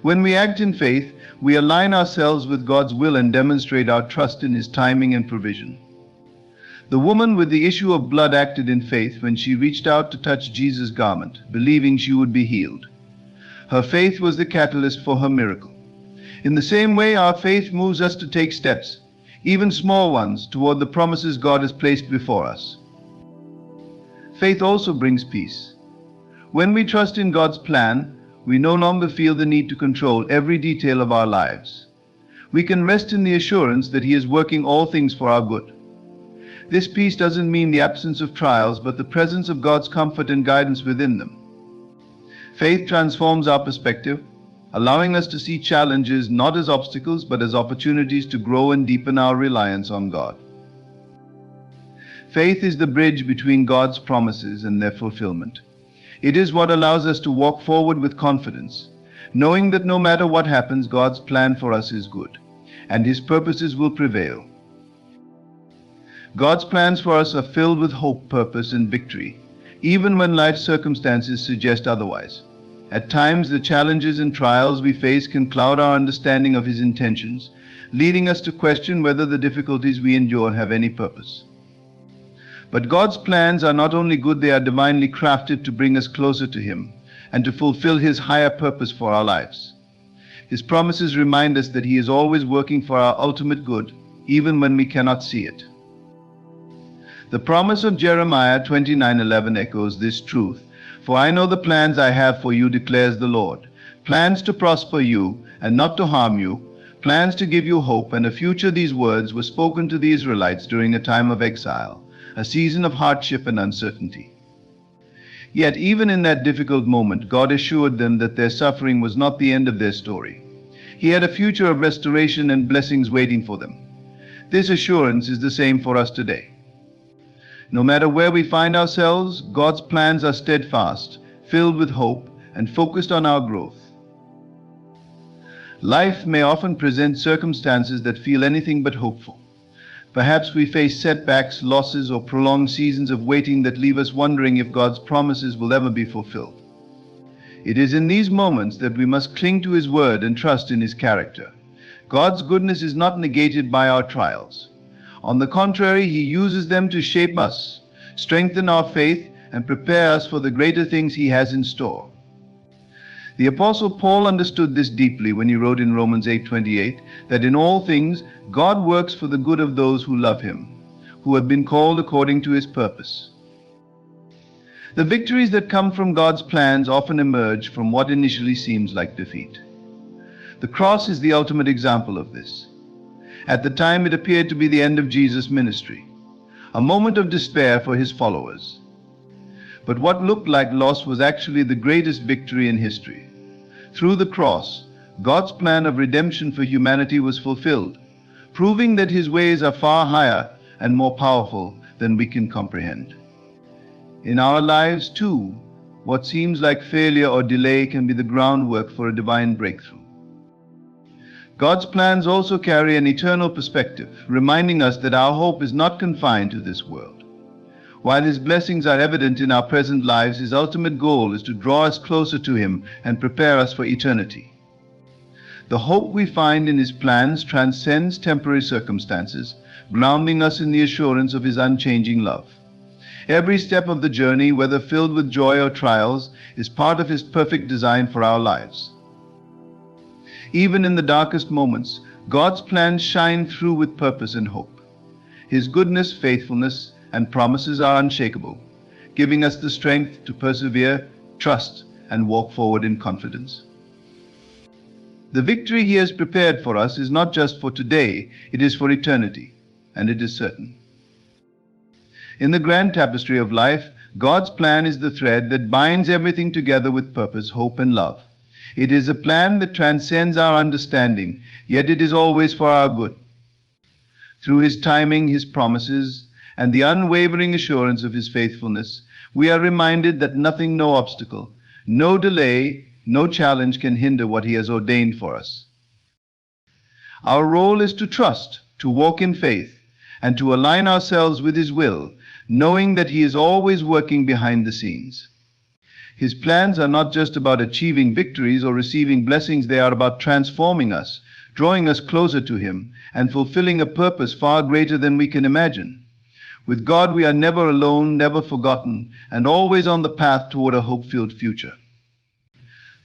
When we act in faith, we align ourselves with God's will and demonstrate our trust in His timing and provision. The woman with the issue of blood acted in faith when she reached out to touch Jesus' garment, believing she would be healed. Her faith was the catalyst for her miracle. In the same way, our faith moves us to take steps, even small ones, toward the promises God has placed before us. Faith also brings peace. When we trust in God's plan, we no longer feel the need to control every detail of our lives. We can rest in the assurance that He is working all things for our good. This peace doesn't mean the absence of trials, but the presence of God's comfort and guidance within them. Faith transforms our perspective, allowing us to see challenges not as obstacles, but as opportunities to grow and deepen our reliance on God. Faith is the bridge between God's promises and their fulfillment. It is what allows us to walk forward with confidence, knowing that no matter what happens, God's plan for us is good, and His purposes will prevail. God's plans for us are filled with hope, purpose, and victory, even when life's circumstances suggest otherwise. At times, the challenges and trials we face can cloud our understanding of His intentions, leading us to question whether the difficulties we endure have any purpose. But God's plans are not only good, they are divinely crafted to bring us closer to Him and to fulfill His higher purpose for our lives. His promises remind us that He is always working for our ultimate good, even when we cannot see it. The promise of Jeremiah 29:11 echoes this truth. For I know the plans I have for you, declares the Lord, plans to prosper you and not to harm you, plans to give you hope and a future. These words were spoken to the Israelites during a time of exile, a season of hardship and uncertainty. Yet even in that difficult moment, God assured them that their suffering was not the end of their story. He had a future of restoration and blessings waiting for them. This assurance is the same for us today. No matter where we find ourselves, God's plans are steadfast, filled with hope, and focused on our growth. Life may often present circumstances that feel anything but hopeful. Perhaps we face setbacks, losses, or prolonged seasons of waiting that leave us wondering if God's promises will ever be fulfilled. It is in these moments that we must cling to His word and trust in His character. God's goodness is not negated by our trials. On the contrary, He uses them to shape us, strengthen our faith, and prepare us for the greater things He has in store. The Apostle Paul understood this deeply when he wrote in Romans 8:28 that in all things God works for the good of those who love Him, who have been called according to His purpose. The victories that come from God's plans often emerge from what initially seems like defeat. The cross is the ultimate example of this. At the time, it appeared to be the end of Jesus' ministry, a moment of despair for His followers. But what looked like loss was actually the greatest victory in history. Through the cross, God's plan of redemption for humanity was fulfilled, proving that His ways are far higher and more powerful than we can comprehend. In our lives, too, what seems like failure or delay can be the groundwork for a divine breakthrough. God's plans also carry an eternal perspective, reminding us that our hope is not confined to this world. While His blessings are evident in our present lives, His ultimate goal is to draw us closer to Him and prepare us for eternity. The hope we find in His plans transcends temporary circumstances, grounding us in the assurance of His unchanging love. Every step of the journey, whether filled with joy or trials, is part of His perfect design for our lives. Even in the darkest moments, God's plans shine through with purpose and hope. His goodness, faithfulness, and promises are unshakable, giving us the strength to persevere, trust, and walk forward in confidence. The victory He has prepared for us is not just for today, it is for eternity, and it is certain. In the grand tapestry of life, God's plan is the thread that binds everything together with purpose, hope, and love. It is a plan that transcends our understanding, yet it is always for our good. Through His timing, His promises, and the unwavering assurance of His faithfulness, we are reminded that nothing, no obstacle, no delay, no challenge can hinder what He has ordained for us. Our role is to trust, to walk in faith, and to align ourselves with His will, knowing that He is always working behind the scenes. His plans are not just about achieving victories or receiving blessings, they are about transforming us, drawing us closer to Him, and fulfilling a purpose far greater than we can imagine. With God, we are never alone, never forgotten, and always on the path toward a hope-filled future.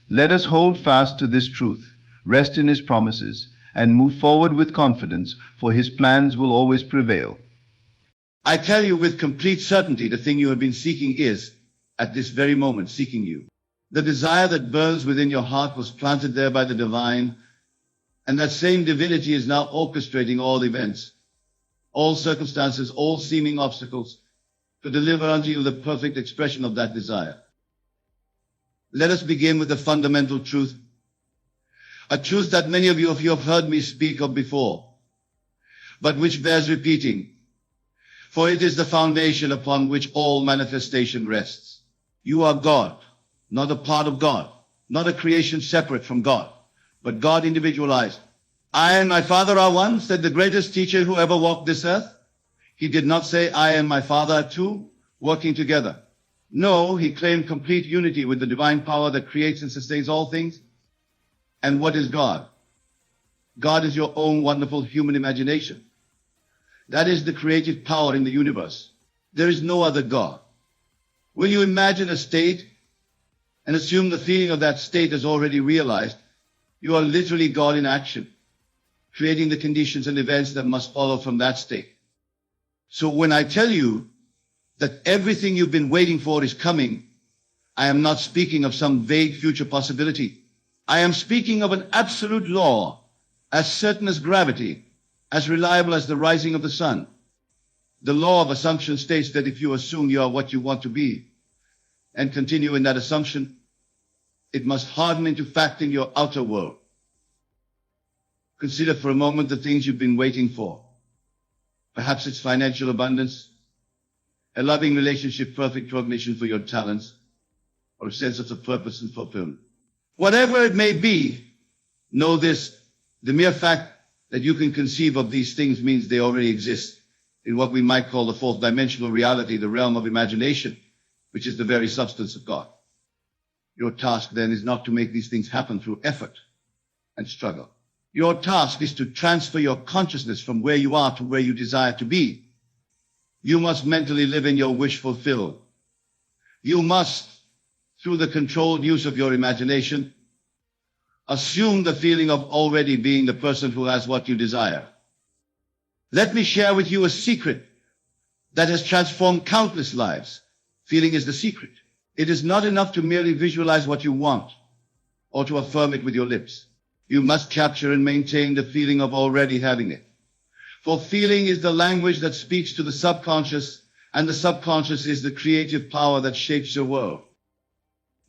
Let us hold fast to this truth, rest in His promises, and move forward with confidence, for His plans will always prevail. I tell you with complete certainty, the thing you have been seeking is, at this very moment, seeking you. The desire that burns within your heart was planted there by the divine, and that same divinity is now orchestrating all events, all circumstances, all seeming obstacles, to deliver unto you the perfect expression of that desire. Let us begin with the fundamental truth, a truth that many of you have heard me speak of before, but which bears repeating, for it is the foundation upon which all manifestation rests. You are God, not a part of God, not a creation separate from God, but God individualized. I and my Father are one, said the greatest teacher who ever walked this earth. He did not say, I and my Father are two, working together. No, He claimed complete unity with the divine power that creates and sustains all things. And what is God? God is your own wonderful human imagination. That is the creative power in the universe. There is no other God. Will you imagine a state and assume the feeling of that state is already realized? You are literally God in action, creating the conditions and events that must follow from that state. So when I tell you that everything you've been waiting for is coming, I am not speaking of some vague future possibility. I am speaking of an absolute law, as certain as gravity, as reliable as the rising of the sun. The law of assumption states that if you assume you are what you want to be, and continue in that assumption, it must harden into fact in your outer world. Consider for a moment the things you've been waiting for. Perhaps it's financial abundance, a loving relationship, perfect recognition for your talents, or a sense of the purpose and fulfillment. Whatever it may be, know this, the mere fact that you can conceive of these things means they already exist in what we might call the fourth dimensional reality, the realm of imagination, which is the very substance of God. Your task then is not to make these things happen through effort and struggle. Your task is to transfer your consciousness from where you are to where you desire to be. You must mentally live in your wish fulfilled. You must, through the controlled use of your imagination, assume the feeling of already being the person who has what you desire. Let me share with you a secret that has transformed countless lives. Feeling is the secret. It is not enough to merely visualize what you want or to affirm it with your lips. You must capture and maintain the feeling of already having it. For feeling is the language that speaks to the subconscious, and the subconscious is the creative power that shapes your world.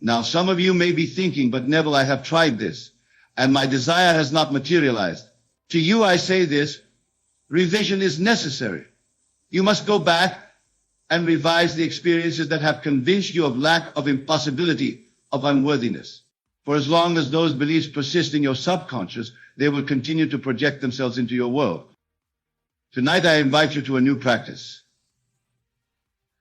Now, some of you may be thinking, but Neville, I have tried this, and my desire has not materialized. To you I say this, revision is necessary. You must go back and revise the experiences that have convinced you of lack, of impossibility, of unworthiness. For as long as those beliefs persist in your subconscious, they will continue to project themselves into your world. Tonight, I invite you to a new practice.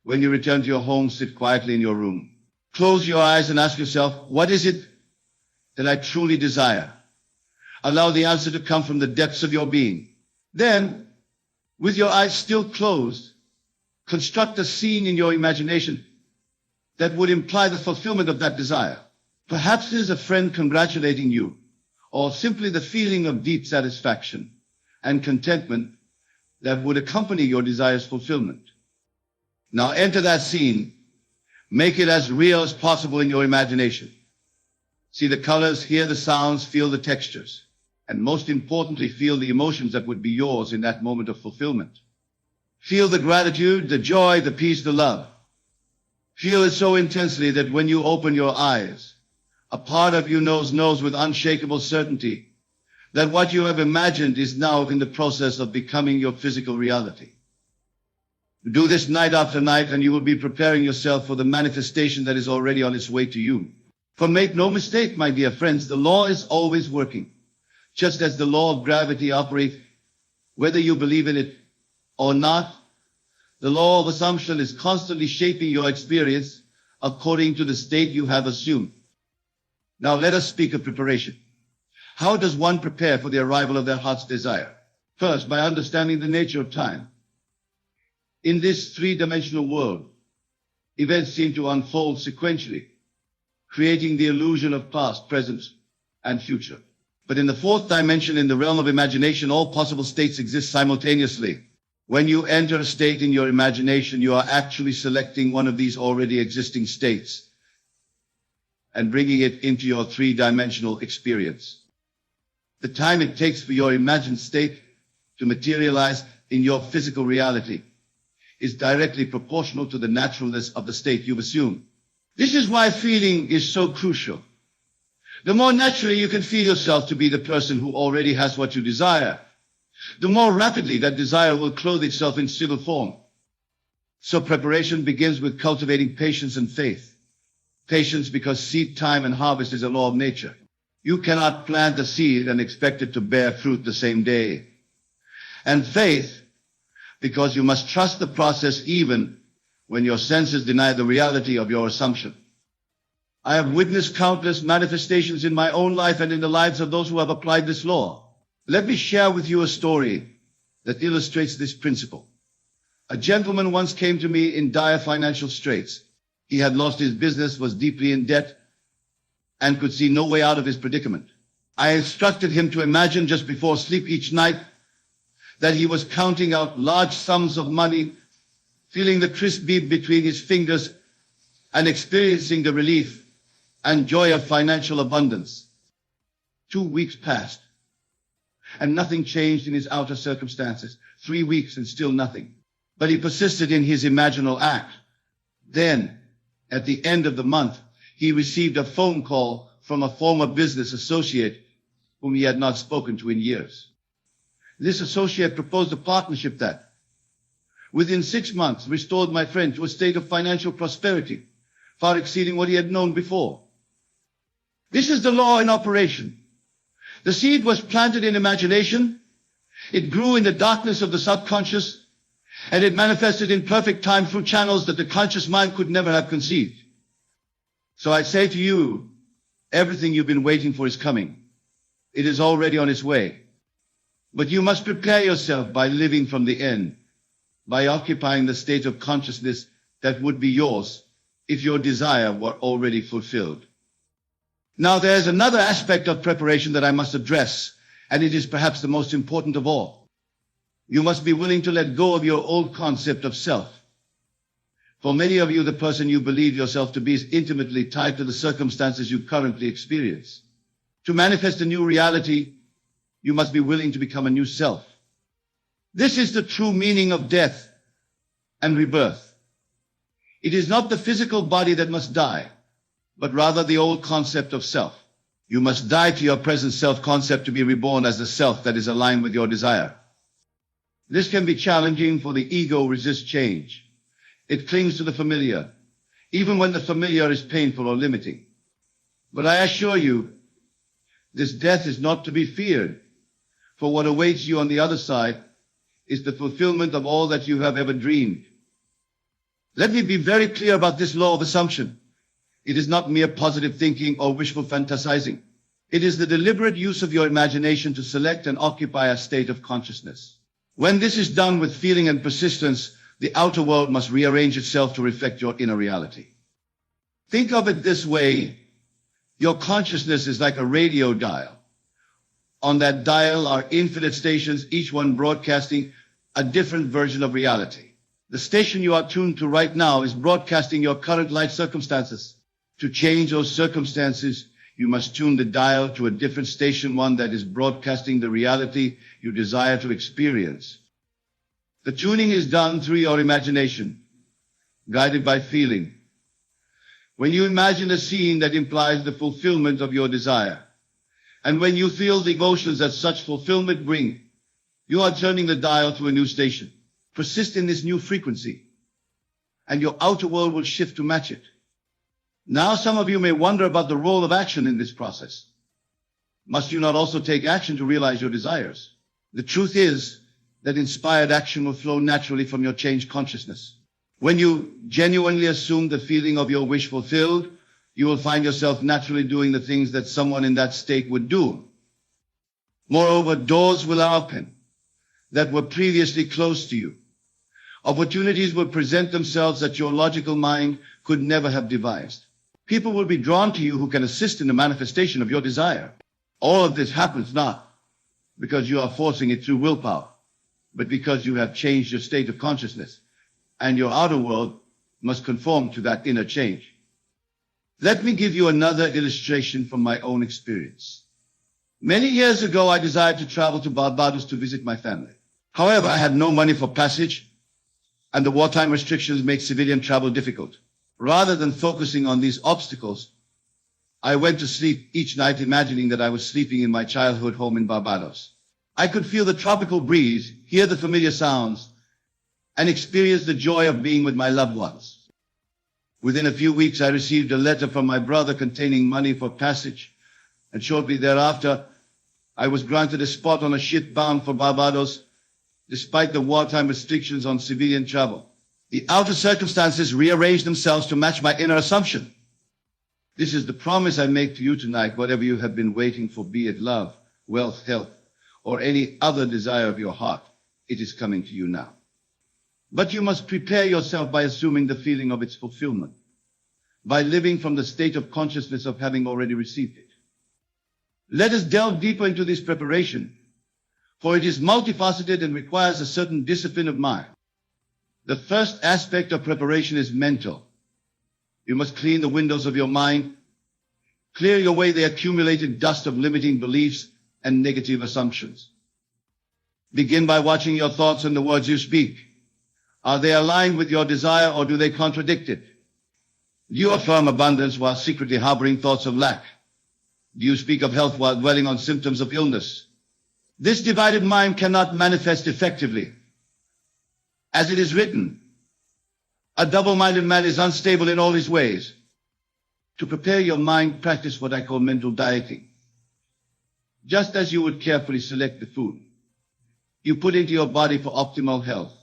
When you return to your home, sit quietly in your room. Close your eyes and ask yourself, what is it that I truly desire? Allow the answer to come from the depths of your being. Then, with your eyes still closed, construct a scene in your imagination that would imply the fulfillment of that desire. Perhaps it is a friend congratulating you, or simply the feeling of deep satisfaction and contentment that would accompany your desire's fulfillment. Now enter that scene. Make it as real as possible in your imagination. See the colors, hear the sounds, feel the textures, and most importantly, feel the emotions that would be yours in that moment of fulfillment. Feel the gratitude, the joy, the peace, the love. Feel it so intensely that when you open your eyes, a part of you knows with unshakable certainty that what you have imagined is now in the process of becoming your physical reality. Do this night after night, and you will be preparing yourself for the manifestation that is already on its way to you. For make no mistake, my dear friends, the law is always working, just as the law of gravity operates, whether you believe in it or not. The law of assumption is constantly shaping your experience according to the state you have assumed. Now let us speak of preparation. How does one prepare for the arrival of their heart's desire? First, by understanding the nature of time. In this three-dimensional world, events seem to unfold sequentially, creating the illusion of past, present, and future. But in the fourth dimension, in the realm of imagination, all possible states exist simultaneously. When you enter a state in your imagination, you are actually selecting one of these already existing states and bringing it into your three-dimensional experience. The time it takes for your imagined state to materialize in your physical reality is directly proportional to the naturalness of the state you've assumed. This is why feeling is so crucial. The more naturally you can feel yourself to be the person who already has what you desire, the more rapidly that desire will clothe itself in still form. So preparation begins with cultivating patience and faith. Patience because seed time and harvest is a law of nature. You cannot plant a seed and expect it to bear fruit the same day. And faith because you must trust the process even when your senses deny the reality of your assumption. I have witnessed countless manifestations in my own life and in the lives of those who have applied this law. Let me share with you a story that illustrates this principle. A gentleman once came to me in dire financial straits. He had lost his business, was deeply in debt, and could see no way out of his predicament. I instructed him to imagine just before sleep each night that he was counting out large sums of money, feeling the crisp beat between his fingers, and experiencing the relief and joy of financial abundance. 2 weeks passed, and nothing changed in his outer circumstances. 3 weeks and still nothing. But he persisted in his imaginal act. Then, at the end of the month, he received a phone call from a former business associate whom he had not spoken to in years. This associate proposed a partnership that, within 6 months, restored my friend to a state of financial prosperity, far exceeding what he had known before. This is the law in operation. The seed was planted in imagination, it grew in the darkness of the subconscious, and it manifested in perfect time through channels that the conscious mind could never have conceived. So I say to you, everything you've been waiting for is coming. It is already on its way. But you must prepare yourself by living from the end, by occupying the state of consciousness that would be yours if your desire were already fulfilled. Now there's another aspect of preparation that I must address, and it is perhaps the most important of all. You must be willing to let go of your old concept of self. For many of you, the person you believe yourself to be is intimately tied to the circumstances you currently experience. To manifest a new reality, you must be willing to become a new self. This is the true meaning of death and rebirth. It is not the physical body that must die, but rather the old concept of self. You must die to your present self-concept to be reborn as the self that is aligned with your desire. This can be challenging, for the ego resists change. It clings to the familiar, even when the familiar is painful or limiting. But I assure you, this death is not to be feared, for what awaits you on the other side is the fulfillment of all that you have ever dreamed. Let me be very clear about this law of assumption. It is not mere positive thinking or wishful fantasizing. It is the deliberate use of your imagination to select and occupy a state of consciousness. When this is done with feeling and persistence, the outer world must rearrange itself to reflect your inner reality. Think of it this way. Your consciousness is like a radio dial. On that dial are infinite stations, each one broadcasting a different version of reality. The station you are tuned to right now is broadcasting your current life circumstances. To change those circumstances, you must tune the dial to a different station, one that is broadcasting the reality you desire to experience. The tuning is done through your imagination, guided by feeling. When you imagine a scene that implies the fulfillment of your desire, and when you feel the emotions that such fulfillment bring, you are turning the dial to a new station. Persist in this new frequency, and your outer world will shift to match it. Now some of you may wonder about the role of action in this process. Must you not also take action to realize your desires? The truth is that inspired action will flow naturally from your changed consciousness. When you genuinely assume the feeling of your wish fulfilled, you will find yourself naturally doing the things that someone in that state would do. Moreover, doors will open that were previously closed to you. Opportunities will present themselves that your logical mind could never have devised. People will be drawn to you who can assist in the manifestation of your desire. All of this happens not because you are forcing it through willpower, but because you have changed your state of consciousness, and your outer world must conform to that inner change. Let me give you another illustration from my own experience. Many years ago, I desired to travel to Barbados to visit my family. However, I had no money for passage, and the wartime restrictions make civilian travel difficult. Rather than focusing on these obstacles, I went to sleep each night imagining that I was sleeping in my childhood home in Barbados. I could feel the tropical breeze, hear the familiar sounds, and experience the joy of being with my loved ones. Within a few weeks, I received a letter from my brother containing money for passage, and shortly thereafter, I was granted a spot on a ship bound for Barbados, despite the wartime restrictions on civilian travel. The outer circumstances rearranged themselves to match my inner assumption. This is the promise I make to you tonight. Whatever you have been waiting for, be it love, wealth, health, or any other desire of your heart, it is coming to you now. But you must prepare yourself by assuming the feeling of its fulfillment, by living from the state of consciousness of having already received it. Let us delve deeper into this preparation, for it is multifaceted and requires a certain discipline of mind. The first aspect of preparation is mental. You must clean the windows of your mind, clear away the accumulated dust of limiting beliefs and negative assumptions. Begin by watching your thoughts and the words you speak. Are they aligned with your desire, or do they contradict it? Do you affirm abundance while secretly harboring thoughts of lack? Do you speak of health while dwelling on symptoms of illness? This divided mind cannot manifest effectively. As it is written, a double-minded man is unstable in all his ways. To prepare your mind, practice what I call mental dieting. Just as you would carefully select the food you put into your body for optimal health,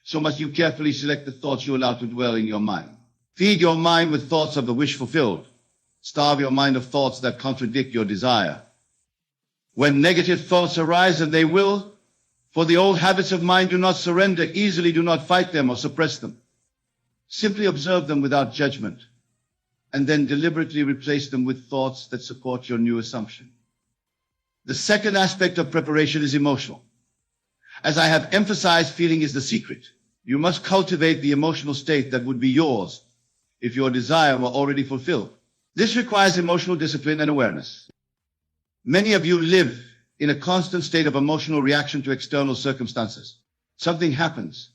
so must you carefully select the thoughts you allow to dwell in your mind. Feed your mind with thoughts of the wish fulfilled. Starve your mind of thoughts that contradict your desire. When negative thoughts arise, and they will, for the old habits of mind do not surrender easily, do not fight them or suppress them. Simply observe them without judgment, and then deliberately replace them with thoughts that support your new assumption. The second aspect of preparation is emotional. As I have emphasized, feeling is the secret. You must cultivate the emotional state that would be yours if your desire were already fulfilled. This requires emotional discipline and awareness. Many of you live in a constant state of emotional reaction to external circumstances. Something happens,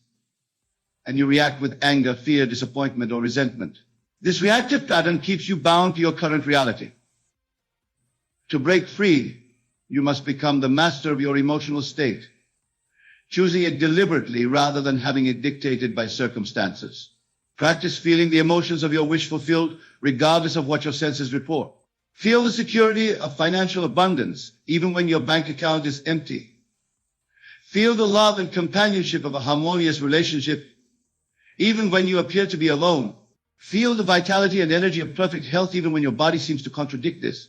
and you react with anger, fear, disappointment, or resentment. This reactive pattern keeps you bound to your current reality. To break free, you must become the master of your emotional state, choosing it deliberately rather than having it dictated by circumstances. Practice feeling the emotions of your wish fulfilled, regardless of what your senses report. Feel the security of financial abundance, even when your bank account is empty. Feel the love and companionship of a harmonious relationship, even when you appear to be alone. Feel the vitality and energy of perfect health, even when your body seems to contradict this.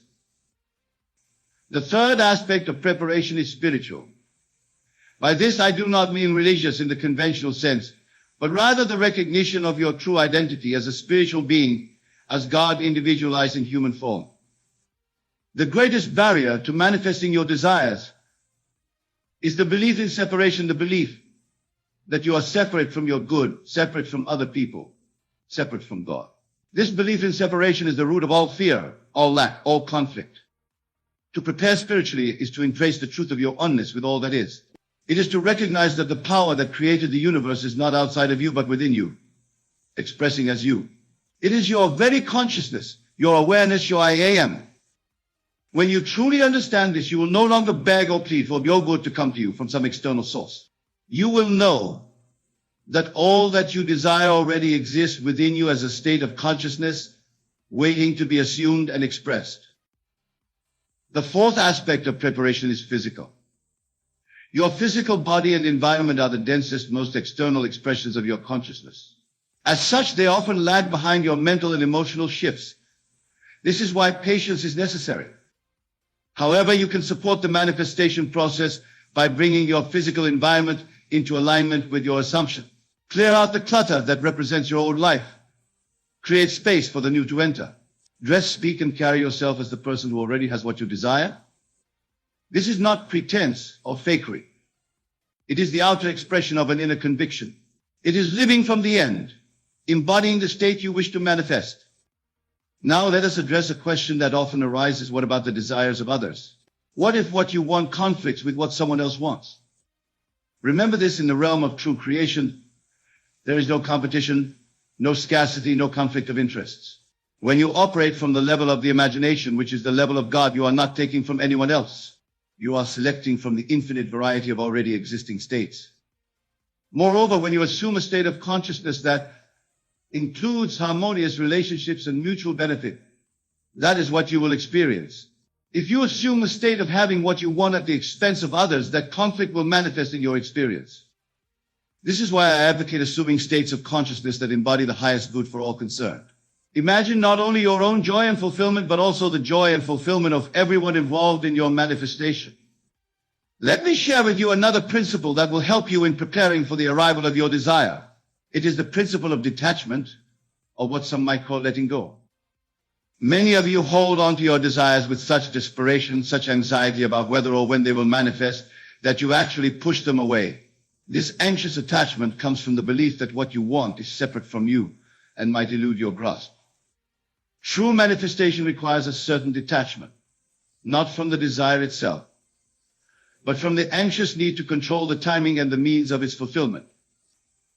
The third aspect of preparation is spiritual. By this, I do not mean religious in the conventional sense, but rather the recognition of your true identity as a spiritual being, as God individualized in human form. The greatest barrier to manifesting your desires is the belief in separation, the belief that you are separate from your good, separate from other people, separate from God. This belief in separation is the root of all fear, all lack, all conflict. To prepare spiritually is to embrace the truth of your oneness with all that is. It is to recognize that the power that created the universe is not outside of you, but within you, expressing as you. It is your very consciousness, your awareness, your I am. When you truly understand this, you will no longer beg or plead for your good to come to you from some external source. You will know that all that you desire already exists within you as a state of consciousness, waiting to be assumed and expressed. The fourth aspect of preparation is physical. Your physical body and environment are the densest, most external expressions of your consciousness. As such, they often lag behind your mental and emotional shifts. This is why patience is necessary. However, you can support the manifestation process by bringing your physical environment into alignment with your assumption. Clear out the clutter that represents your old life. Create space for the new to enter. Dress, speak, and carry yourself as the person who already has what you desire. This is not pretense or fakery. It is the outer expression of an inner conviction. It is living from the end, embodying the state you wish to manifest. Now let us address a question that often arises: what about the desires of others? What if what you want conflicts with what someone else wants? Remember this: in the realm of true creation, there is no competition, no scarcity, no conflict of interests. When you operate from the level of the imagination, which is the level of God, you are not taking from anyone else. You are selecting from the infinite variety of already existing states. Moreover, when you assume a state of consciousness that includes harmonious relationships and mutual benefit, that is what you will experience. If you assume a state of having what you want at the expense of others, that conflict will manifest in your experience. This is why I advocate assuming states of consciousness that embody the highest good for all concerned. Imagine not only your own joy and fulfillment, but also the joy and fulfillment of everyone involved in your manifestation. Let me share with you another principle that will help you in preparing for the arrival of your desire. It is the principle of detachment, or what some might call letting go. Many of you hold on to your desires with such desperation, such anxiety about whether or when they will manifest, that you actually push them away. This anxious attachment comes from the belief that what you want is separate from you and might elude your grasp. True manifestation requires a certain detachment, not from the desire itself, but from the anxious need to control the timing and the means of its fulfillment.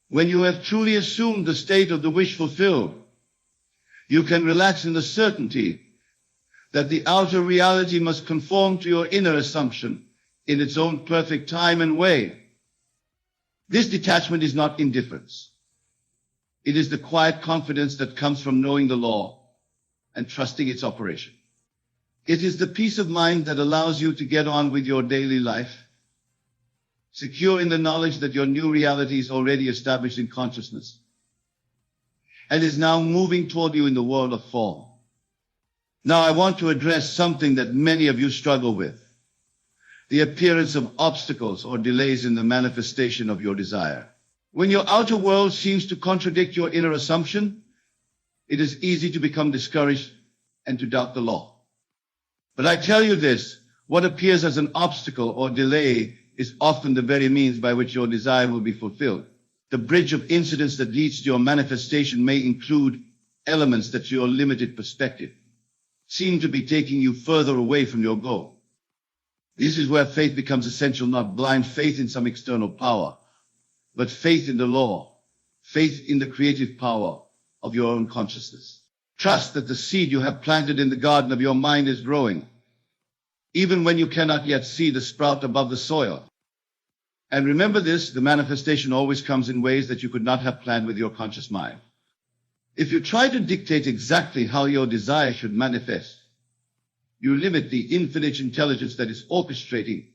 When you have truly assumed the state of the wish fulfilled, you can relax in the certainty that the outer reality must conform to your inner assumption in its own perfect time and way. This detachment is not indifference. It is the quiet confidence that comes from knowing the law and trusting its operation. It is the peace of mind that allows you to get on with your daily life, secure in the knowledge that your new reality is already established in consciousness and is now moving toward you in the world of form. Now I want to address something that many of you struggle with: the appearance of obstacles or delays in the manifestation of your desire. When your outer world seems to contradict your inner assumption, it is easy to become discouraged and to doubt the law. But I tell you this: what appears as an obstacle or delay is often the very means by which your desire will be fulfilled. The bridge of incidents that leads to your manifestation may include elements that, to your limited perspective, seem to be taking you further away from your goal. This is where faith becomes essential, not blind faith in some external power, but faith in the law, faith in the creative power of your own consciousness. Trust that the seed you have planted in the garden of your mind is growing, even when you cannot yet see the sprout above the soil. And remember this: the manifestation always comes in ways that you could not have planned with your conscious mind. If you try to dictate exactly how your desire should manifest, you limit the infinite intelligence that is orchestrating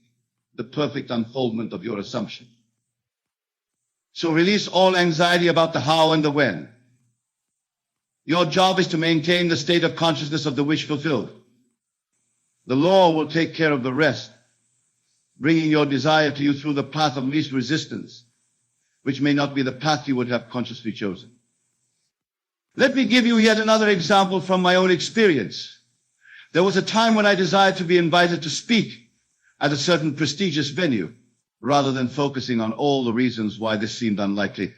the perfect unfoldment of your assumption. So release all anxiety about the how and the when. Your job is to maintain the state of consciousness of the wish fulfilled. The law will take care of the rest, bringing your desire to you through the path of least resistance, which may not be the path you would have consciously chosen. Let me give you yet another example from my own experience. There was a time when I desired to be invited to speak at a certain prestigious venue, rather than focusing on all the reasons why this seemed unlikely.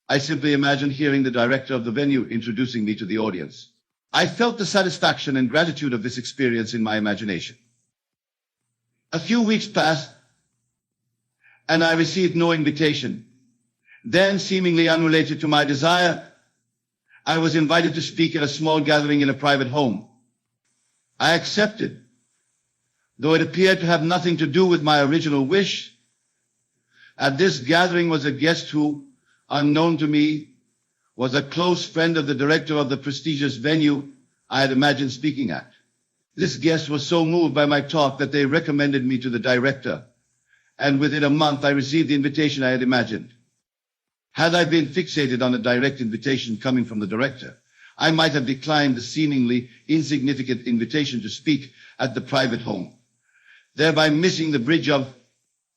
I simply imagined hearing the director of the venue introducing me to the audience. I felt the satisfaction and gratitude of this experience in my imagination. A few weeks passed, and I received no invitation. Then, seemingly unrelated to my desire, I was invited to speak at a small gathering in a private home. I accepted, though it appeared to have nothing to do with my original wish. At this gathering was a guest who, unknown to me, was a close friend of the director of the prestigious venue I had imagined speaking at. This guest was so moved by my talk that they recommended me to the director, and within a month I received the invitation I had imagined. Had I been fixated on a direct invitation coming from the director, I might have declined the seemingly insignificant invitation to speak at the private home, thereby missing the bridge of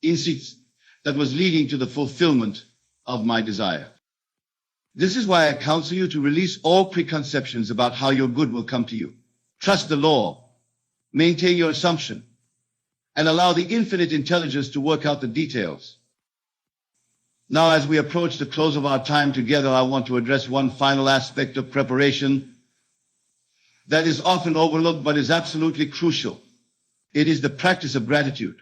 insights that was leading to the fulfillment of my desire. This is why I counsel you to release all preconceptions about how your good will come to you. Trust the law, maintain your assumption, and allow the infinite intelligence to work out the details. Now, as we approach the close of our time together, I want to address one final aspect of preparation that is often overlooked but is absolutely crucial. It is the practice of gratitude.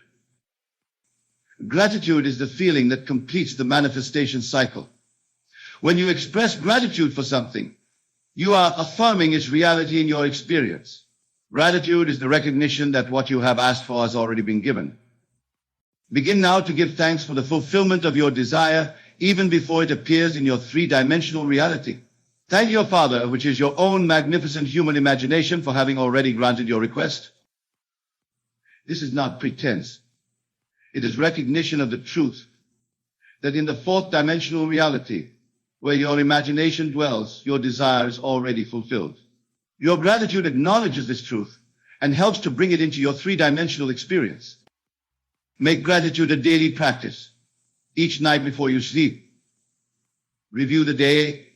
Gratitude is the feeling that completes the manifestation cycle. When you express gratitude for something, you are affirming its reality in your experience. Gratitude is the recognition that what you have asked for has already been given. Begin now to give thanks for the fulfillment of your desire, even before it appears in your three-dimensional reality. Thank your Father, which is your own magnificent human imagination, for having already granted your request. This is not pretense. It is recognition of the truth that in the fourth dimensional reality, where your imagination dwells, your desire is already fulfilled. Your gratitude acknowledges this truth and helps to bring it into your three-dimensional experience. Make gratitude a daily practice. Each night before you sleep, review the day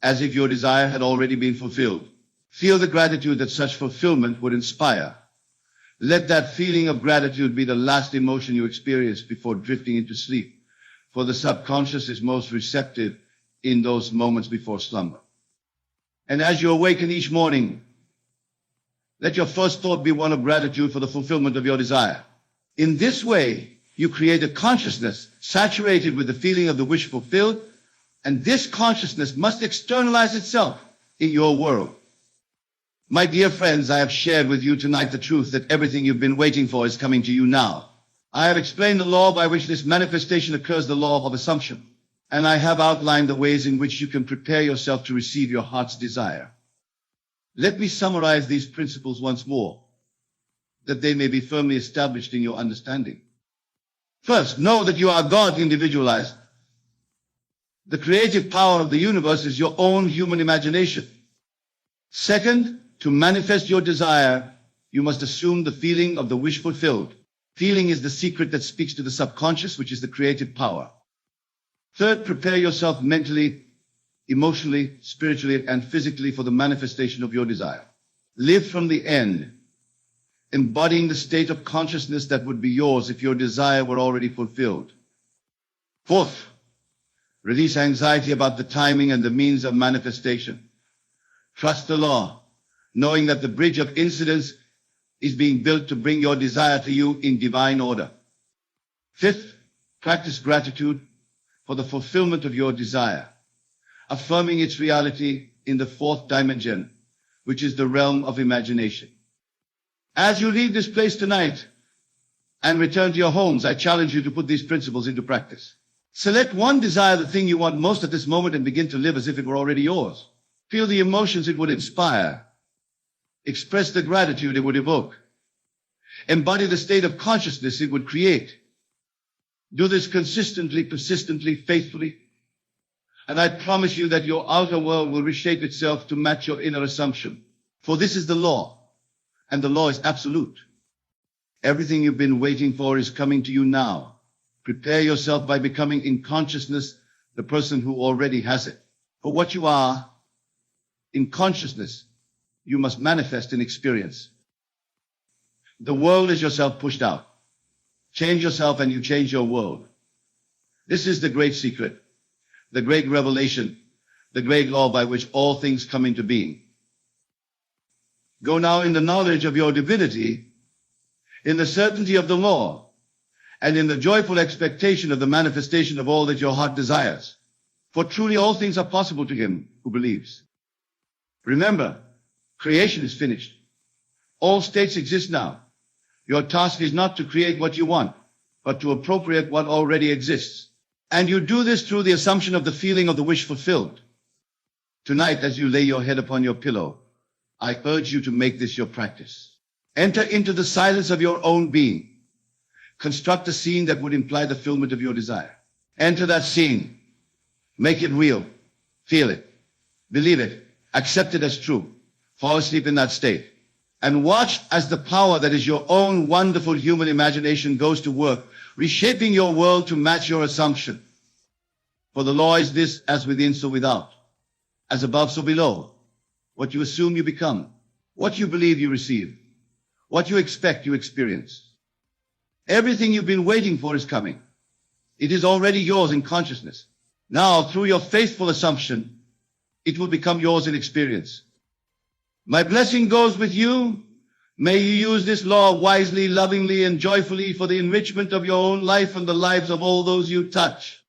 as if your desire had already been fulfilled. Feel the gratitude that such fulfillment would inspire. Let that feeling of gratitude be the last emotion you experience before drifting into sleep, for the subconscious is most receptive in those moments before slumber. And as you awaken each morning, let your first thought be one of gratitude for the fulfillment of your desire. In this way, you create a consciousness saturated with the feeling of the wish fulfilled, and this consciousness must externalize itself in your world. My dear friends, I have shared with you tonight the truth that everything you've been waiting for is coming to you now. I have explained the law by which this manifestation occurs, the law of assumption, and I have outlined the ways in which you can prepare yourself to receive your heart's desire. Let me summarize these principles once more, that they may be firmly established in your understanding. First, know that you are God individualized. The creative power of the universe is your own human imagination. Second, to manifest your desire, you must assume the feeling of the wish fulfilled. Feeling is the secret that speaks to the subconscious, which is the creative power. Third, prepare yourself mentally, emotionally, spiritually, and physically for the manifestation of your desire. Live from the end, embodying the state of consciousness that would be yours if your desire were already fulfilled. Fourth, release anxiety about the timing and the means of manifestation. Trust the law, knowing that the bridge of incidents is being built to bring your desire to you in divine order. Fifth, practice gratitude for the fulfillment of your desire, affirming its reality in the fourth dimension, which is the realm of imagination. As you leave this place tonight and return to your homes, I challenge you to put these principles into practice. Select one desire, the thing you want most at this moment, and begin to live as if it were already yours. Feel the emotions it would inspire. Express the gratitude it would evoke. Embody the state of consciousness it would create. Do this consistently, persistently, faithfully. And I promise you that your outer world will reshape itself to match your inner assumption. For this is the law, and the law is absolute. Everything you've been waiting for is coming to you now. Prepare yourself by becoming in consciousness the person who already has it. For what you are, in consciousness, you must manifest in experience. The world is yourself pushed out. Change yourself and you change your world. This is the great secret, the great revelation, the great law by which all things come into being. Go now in the knowledge of your divinity, in the certainty of the law, and in the joyful expectation of the manifestation of all that your heart desires. For truly all things are possible to him who believes. Remember, creation is finished. All states exist now. Your task is not to create what you want, but to appropriate what already exists. And you do this through the assumption of the feeling of the wish fulfilled. Tonight, as you lay your head upon your pillow, I urge you to make this your practice. Enter into the silence of your own being. Construct a scene that would imply the fulfillment of your desire. Enter that scene. Make it real. Feel it. Believe it. Accept it as true. Fall asleep in that state. And watch as the power that is your own wonderful human imagination goes to work, reshaping your world to match your assumption. For the law is this: as within, so without. As above, so below. What you assume, you become. What you believe, you receive. What you expect, you experience. Everything you've been waiting for is coming. It is already yours in consciousness. Now, through your faithful assumption, it will become yours in experience. My blessing goes with you. May you use this law wisely, lovingly, and joyfully for the enrichment of your own life and the lives of all those you touch.